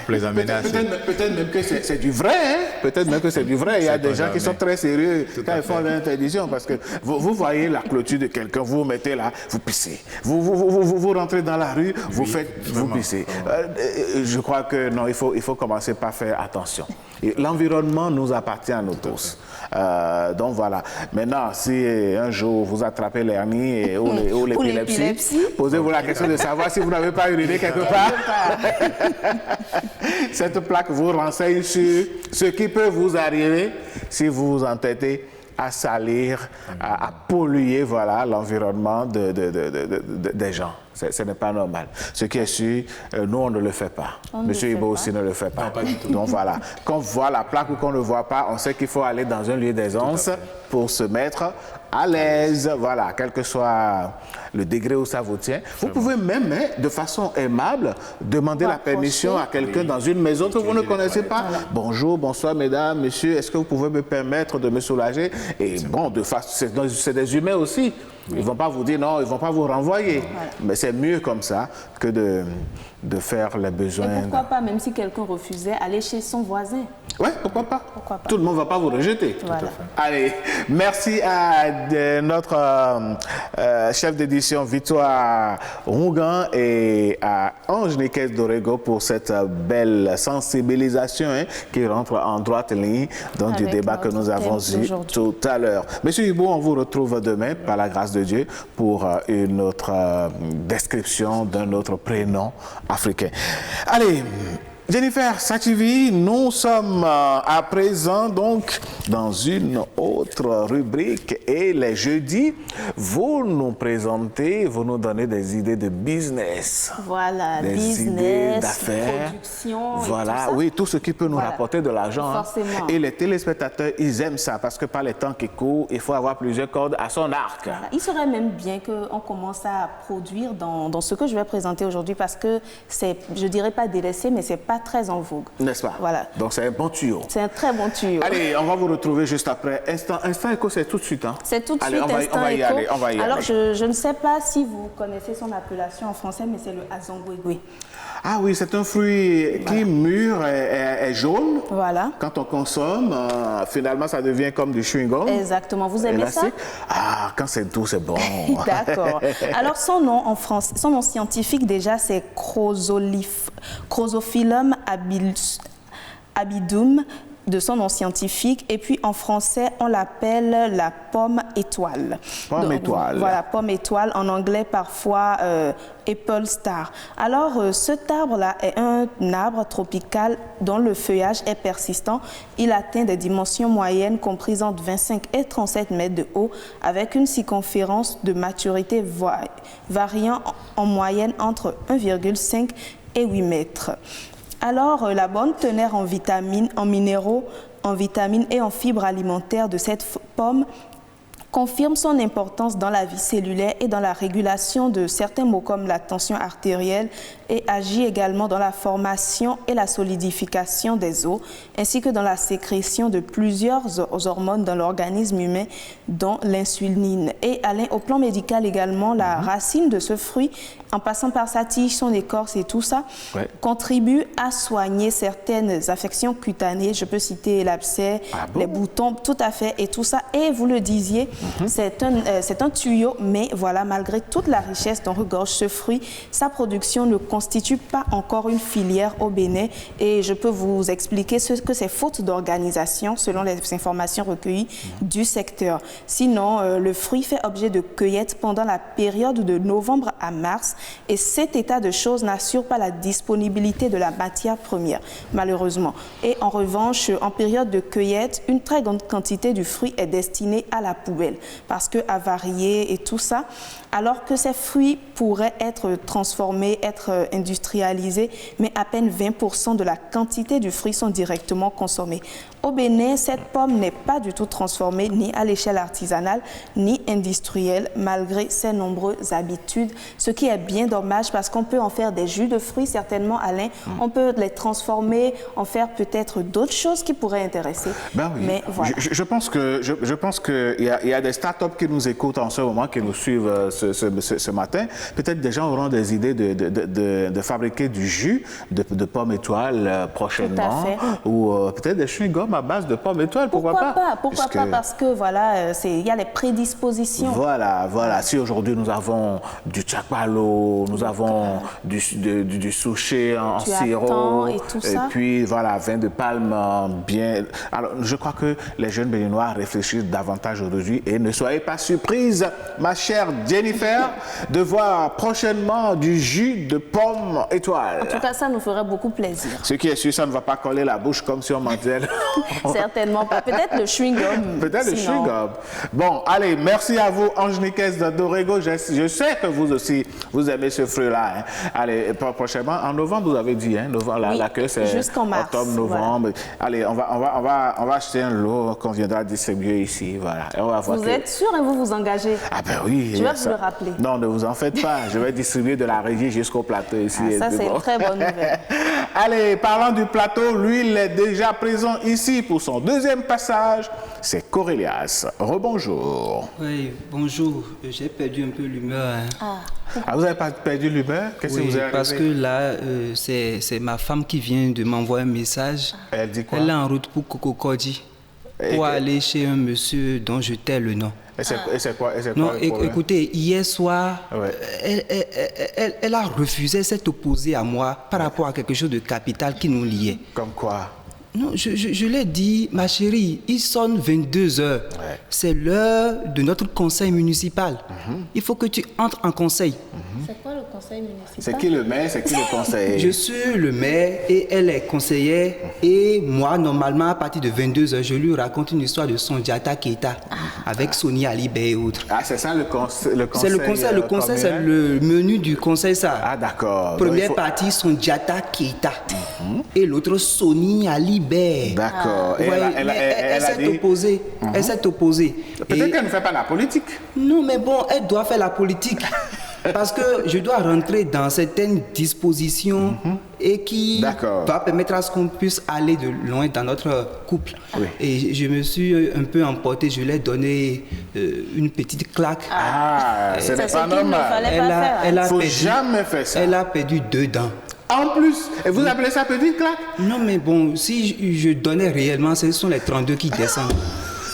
Pour les amener peut-être même que c'est du vrai, hein? Peut-être même que c'est du vrai. Il y a des gens qui sont très sérieux quand ils font l'interdiction parce que vous voyez la clôture de quelqu'un, vous vous mettez là, vous pissez. Vous rentrez dans la rue, vous pissez. Je crois que non, il faut commencer par faire attention. L'environnement nous appartient à nous tous. Donc voilà. Maintenant, si un jour vous attrapez l'hernie ou l'épilepsie, posez-vous la question de savoir si vous n'avez pas uriné quelque part. Cette plaque vous renseigne sur ce qui peut vous arriver si vous vous entêtez à salir, à polluer l'environnement des gens. Ce n'est pas normal. Ce qui est sûr, nous, on ne le fait pas. Monsieur Ibo aussi ne le fait pas. Non, pas du tout. Donc voilà, qu'on voit la plaque ou qu'on ne voit pas, on sait qu'il faut aller dans un lieu d'aisance pour se mettre à l'aise. Voilà, quel que soit le degré où ça vous tient. Vous pouvez même, de façon aimable, demander la permission à quelqu'un dans une maison que vous ne connaissez pas. Voilà. Bonjour, bonsoir, mesdames, messieurs, est-ce que vous pouvez me permettre de me soulager? Et bon, c'est des humains aussi. Ils ne vont pas vous dire non, ils ne vont pas vous renvoyer. Voilà. Mais c'est mieux comme ça que de faire les besoins. Et pourquoi pas, même si quelqu'un refusait, aller chez son voisin? Oui, pourquoi pas? Tout le monde ne va pas vous rejeter. Voilà. Allez, merci à notre chef d'édition Victoire Rougan et à Ange Nicaise Dorego pour cette belle sensibilisation qui rentre en droite ligne dans du débat que nous avons eu tout à l'heure. Monsieur Ibo, on vous retrouve demain, par la grâce de Dieu, pour une autre description d'un autre prénom africain. Allez, Jennifer Sativi, nous sommes à présent donc dans une autre rubrique et les jeudis, vous nous présentez, vous nous donnez des idées de business. Voilà, des idées d'affaires. Production. Voilà, oui, tout ce qui peut nous rapporter de l'argent. Forcément. Et les téléspectateurs, ils aiment ça parce que par les temps qui courent, il faut avoir plusieurs cordes à son arc. Voilà. Il serait même bien qu'on commence à produire dans ce que je vais présenter aujourd'hui parce que c'est, je dirais pas délaissé, mais c'est pas très en vogue. N'est-ce pas? Voilà. Donc c'est un bon tuyau. C'est un très bon tuyau. Allez, on va vous retrouver juste après. Instant Éco, c'est tout de suite. Hein? C'est tout de suite, Instant Éco. On va y aller. Alors, je ne sais pas si vous connaissez son appellation en français, mais c'est le Azongwegwe. Ah oui, c'est un fruit qui mûr est jaune. Voilà. Quand on consomme, finalement, ça devient comme du chewing-gum. Exactement. Vous aimez ça? Ah, quand c'est doux, c'est bon. D'accord. Alors, son nom en français, son nom scientifique déjà, c'est Chrysophyllum abidum, de son nom scientifique, et puis en français on l'appelle la pomme étoile. Pomme étoile. Voilà, pomme étoile, en anglais parfois apple star. Alors cet arbre-là est un arbre tropical dont le feuillage est persistant. Il atteint des dimensions moyennes comprises entre 25 et 37 mètres de haut, avec une circonférence de maturité variant en moyenne entre 1,5 et 8 mètres. Alors, la bonne teneur en vitamines, en minéraux, en vitamines et en fibres alimentaires de cette pomme confirme son importance dans la vie cellulaire et dans la régulation de certains maux comme la tension artérielle, et agit également dans la formation et la solidification des os, ainsi que dans la sécrétion de plusieurs hormones dans l'organisme humain, dont l'insuline. Et Alain, au plan médical également, la racine de ce fruit, en passant par sa tige, son écorce et tout ça, contribue à soigner certaines affections cutanées. Je peux citer l'abcès, les boutons, tout à fait, et tout ça. Et vous le disiez, c'est un tuyau, mais voilà, malgré toute la richesse dont regorge ce fruit, sa production ne constitue pas encore une filière au Bénin. Et je peux vous expliquer ce que c'est faute d'organisation, selon les informations recueillies du secteur. Sinon, le fruit fait objet de cueillette pendant la période de novembre à mars, et cet état de choses n'assure pas la disponibilité de la matière première, malheureusement. Et en revanche, en période de cueillette, une très grande quantité du fruit est destinée à la poubelle, parce que avarié et tout ça, alors que ces fruits pourraient être transformés, être industrialisés, mais à peine 20% de la quantité du fruit sont directement consommés. Au Bénin, cette pomme n'est pas du tout transformée ni à l'échelle artisanale ni industrielle, malgré ses nombreuses habitudes, ce qui est bien dommage parce qu'on peut en faire des jus de fruits, certainement, Alain. On peut les transformer, en faire peut-être d'autres choses qui pourraient intéresser. Ben oui. Mais voilà. Je pense qu'il y a des startups qui nous écoutent en ce moment, qui nous suivent ce matin. Peut-être des gens auront des idées de fabriquer du jus de pommes étoiles prochainement. Ou peut-être des chewing-gums à base de pommes étoiles, pourquoi pas? Pourquoi pas? Parce que voilà, il y a les prédispositions. Voilà. Si aujourd'hui nous avons du tchakpalo, nous avons du souché en sirop, et puis voilà, vin de palme bien. Alors, je crois que les jeunes Béninois réfléchissent davantage aujourd'hui, et ne soyez pas surprise, ma chère Jennifer, de voir prochainement du jus de pommes étoiles. En tout cas, ça nous ferait beaucoup plaisir. Ce qui est sûr, ça ne va pas coller la bouche comme sur Mandel. Certainement pas. Peut-être le chewing-gum. Peut-être le chewing-gum. Bon, allez, merci à vous, Angélique de Dorego. Je sais que vous aussi, vous aimez ce fruit-là. Hein. Allez, prochainement, en novembre, vous avez dit, hein, novembre, oui, la queue, c'est octobre, novembre. Voilà. Allez, on va acheter un lot qu'on viendra distribuer ici. Voilà. Et on va voir vous êtes sûr et vous vous engagez? Ah ben oui. Je vais vous le rappeler. Non, ne vous en faites pas. Je vais distribuer de la régie jusqu'au plateau ici. Ah, ça, c'est une très bonne nouvelle. Allez, parlant du plateau, lui, il est déjà présent ici pour son deuxième passage. C'est Corélias. Rebonjour. Oui, bonjour. J'ai perdu un peu l'humeur. Hein. Ah, vous n'avez pas perdu l'humeur? Qu'est-ce qui vous est arrivé? Parce que là, c'est ma femme qui vient de m'envoyer un message. Elle dit quoi? Elle est en route pour Kokokodi, pour aller chez un monsieur dont je tais le nom. Et c'est quoi? Non, écoutez, hier soir, elle a refusé, elle s'est opposée à moi par rapport à quelque chose de capital qui nous liait. Comme quoi? Non, je l'ai dit, ma chérie, il sonne 22 heures. Ouais. C'est l'heure de notre conseil municipal. Il faut que tu entres en conseil. C'est quoi le conseil municipal? C'est qui le maire, c'est qui le conseiller? Je suis le maire et elle est conseillère. Et moi, normalement, à partir de 22 heures, je lui raconte une histoire de Sondiata Keita avec Sonia Alibé et autres. Ah, c'est ça le conseil? C'est le conseil, c'est le menu du conseil, ça. Ah, d'accord. Première partie, Sondiata Keita. Et l'autre, Sonia Alibé. D'accord. Elle s'est opposée. Elle s'est opposée. Peut-être qu'elle ne fait pas la politique. Non, mais bon, elle doit faire la politique. Parce que je dois rentrer dans certaines dispositions et qui va permettre à ce qu'on puisse aller de loin dans notre couple. Oui. Et je me suis un peu emporté, je lui ai donné une petite claque. Ah, ce n'est pas normal. Elle a faut jamais faire ça. Elle a perdu 2 dents. En plus, et vous appelez ça petite claque? Non, mais bon, si je donnais réellement, ce sont les 32 qui descendent.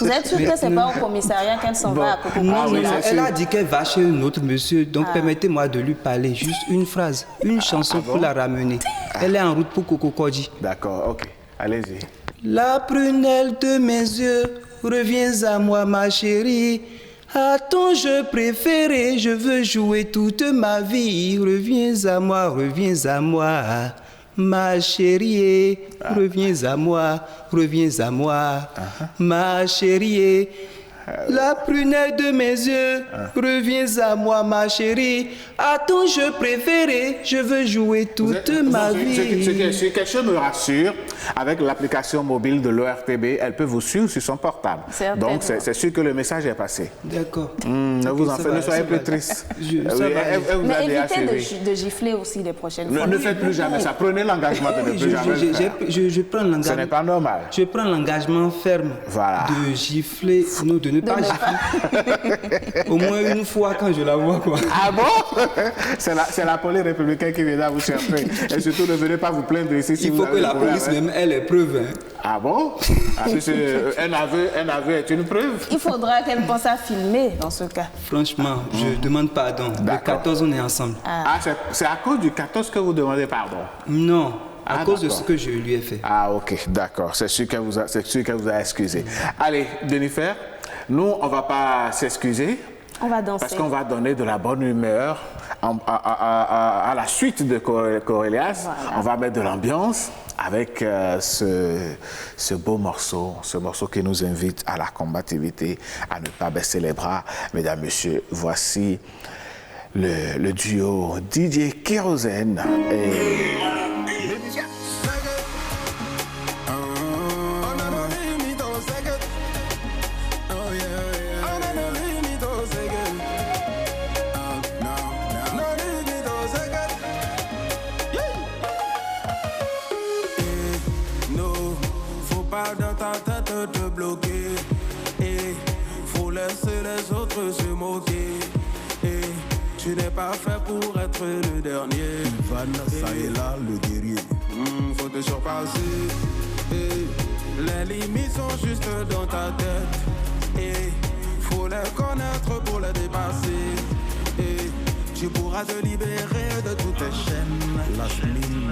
Vous êtes sûr que ce n'est pas au commissariat qu'elle s'en va à Coco? Non, elle a dit qu'elle va chez un autre monsieur, donc permettez-moi de lui parler juste une phrase, une chanson pour la ramener. Elle est en route pour Coco Kodji. D'accord, ok, allez-y. La prunelle de mes yeux, reviens à moi ma chérie. À ton jeu préféré, je veux jouer toute ma vie. Reviens à moi, ma chérie. Reviens à moi, ma chérie. La prunelle de mes yeux, reviens à moi ma chérie. À ton jeu préféré, je veux jouer toute ma vie. Ce quelque chose me rassure, avec l'application mobile de l'ORTB, elle peut vous suivre sur son portable. Donc c'est sûr que le message est passé. D'accord. Ne soyez plus triste. Mais évitez de gifler aussi les prochaines fois. Ne faites plus jamais ça. Prenez l'engagement de ne plus jamais le faire. Je prends l'engagement. Ce n'est pas normal. Je prends l'engagement ferme de gifler, non, de ne pas gifler. Au moins une fois quand je la vois, quoi. Ah bon? C'est la police républicaine qui viendra vous chercher. Et surtout, ne venez pas vous plaindre ici. Il faut que la police même ait les preuves. Ah bon? Un aveu est une preuve. Il faudra qu'elle pense à filmer dans ce cas. Franchement, je demande pardon. Le 14, on est ensemble. C'est à cause du 14 que vous demandez pardon? Non. À cause de ce que je lui ai fait. Ah ok, d'accord. C'est sûr qu'elle vous a excusé. Allez, Jennifer, nous, on ne va pas s'excuser. On va danser. Parce qu'on va donner de la bonne humeur à la suite de Corelias. Voilà. On va mettre de l'ambiance avec ce beau morceau, qui nous invite à la combativité, à ne pas baisser les bras. Mesdames, Messieurs, voici le duo DJ Kérosène et... Dans ta tête te bloquer et faut laisser les autres se moquer et tu n'es pas fait pour être le dernier. Ivan, ça est là, le guerrier. Faut te surpasser et les limites sont juste dans ta tête et faut les connaître pour les dépasser et tu pourras te libérer de toutes tes chaînes. La semaine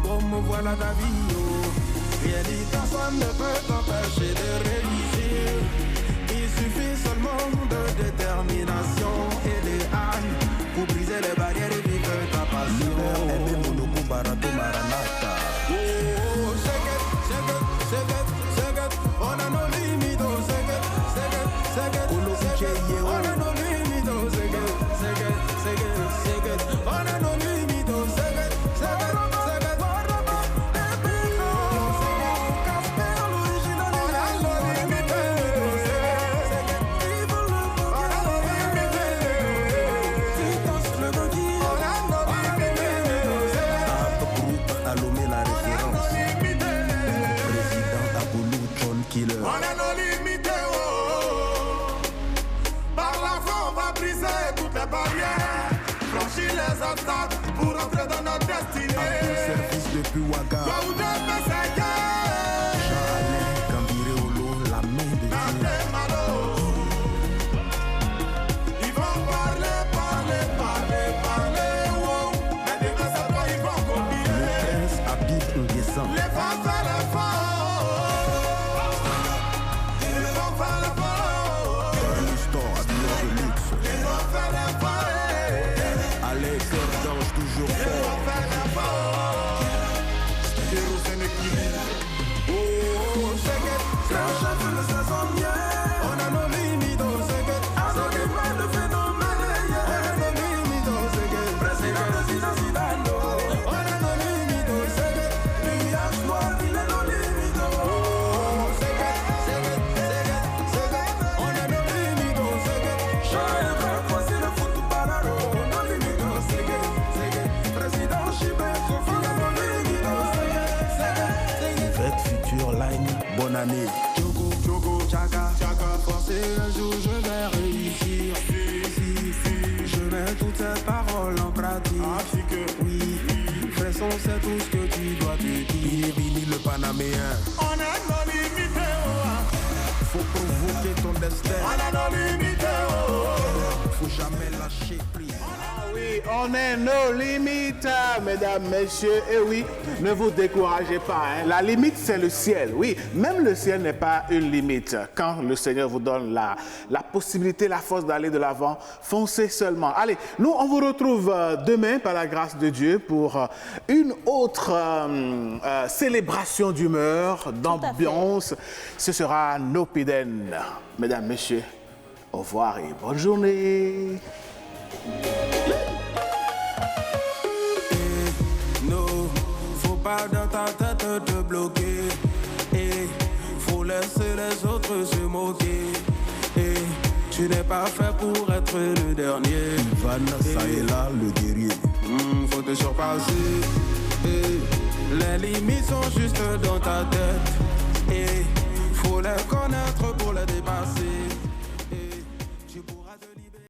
bon, me voilà ta vie. Rien dit, personne ne peut t'empêcher de réussir. Il suffit seulement de détermination et de âme pour briser les barrières et vivre ta passion. On a nos limites, on a nos limites, on a nos limites. On a nos limites, par la foi on va briser toutes les barrières, franchir les obstacles pour entrer dans notre destinée. À ton service depuis Ouaga. Toi ou deux Mességué. Jean-Alain Gambiré Olo, la main de Dieu. Ils vont parler, wow. Mais demain c'est toi, ils vont copier. Le prince Habib Nguessan. Les femmes vers les femmes. Bonne année. Choco, Chaka, Forcé un jour je vais réussir. Si, je mets toutes ces paroles en pratique. Oui, façon, c'est tout ce que tu dois te dire. Billy le Panaméen. On est nos limites, oh. Faut provoquer ton destin. On est nos limites, oh. Faut jamais lâcher prise. Oui, on est nos limites, mesdames, messieurs. Et oui, ne vous découragez pas. Hein. La limite, c'est le ciel. Oui, même le ciel n'est pas une limite. Quand le Seigneur vous donne la possibilité, la force d'aller de l'avant, foncez seulement. Allez, nous, on vous retrouve demain, par la grâce de Dieu, pour une autre célébration d'humeur, d'ambiance. Ce sera Nopiden. Mesdames, messieurs, au revoir et bonne journée. Faut pas dans ta tête te bloquer. Et faut laisser les autres se moquer. Et tu n'es pas fait pour être le dernier. Vanessa est là, le guerrier. Faut te surpasser. Et les limites sont juste dans ta tête. Et faut les connaître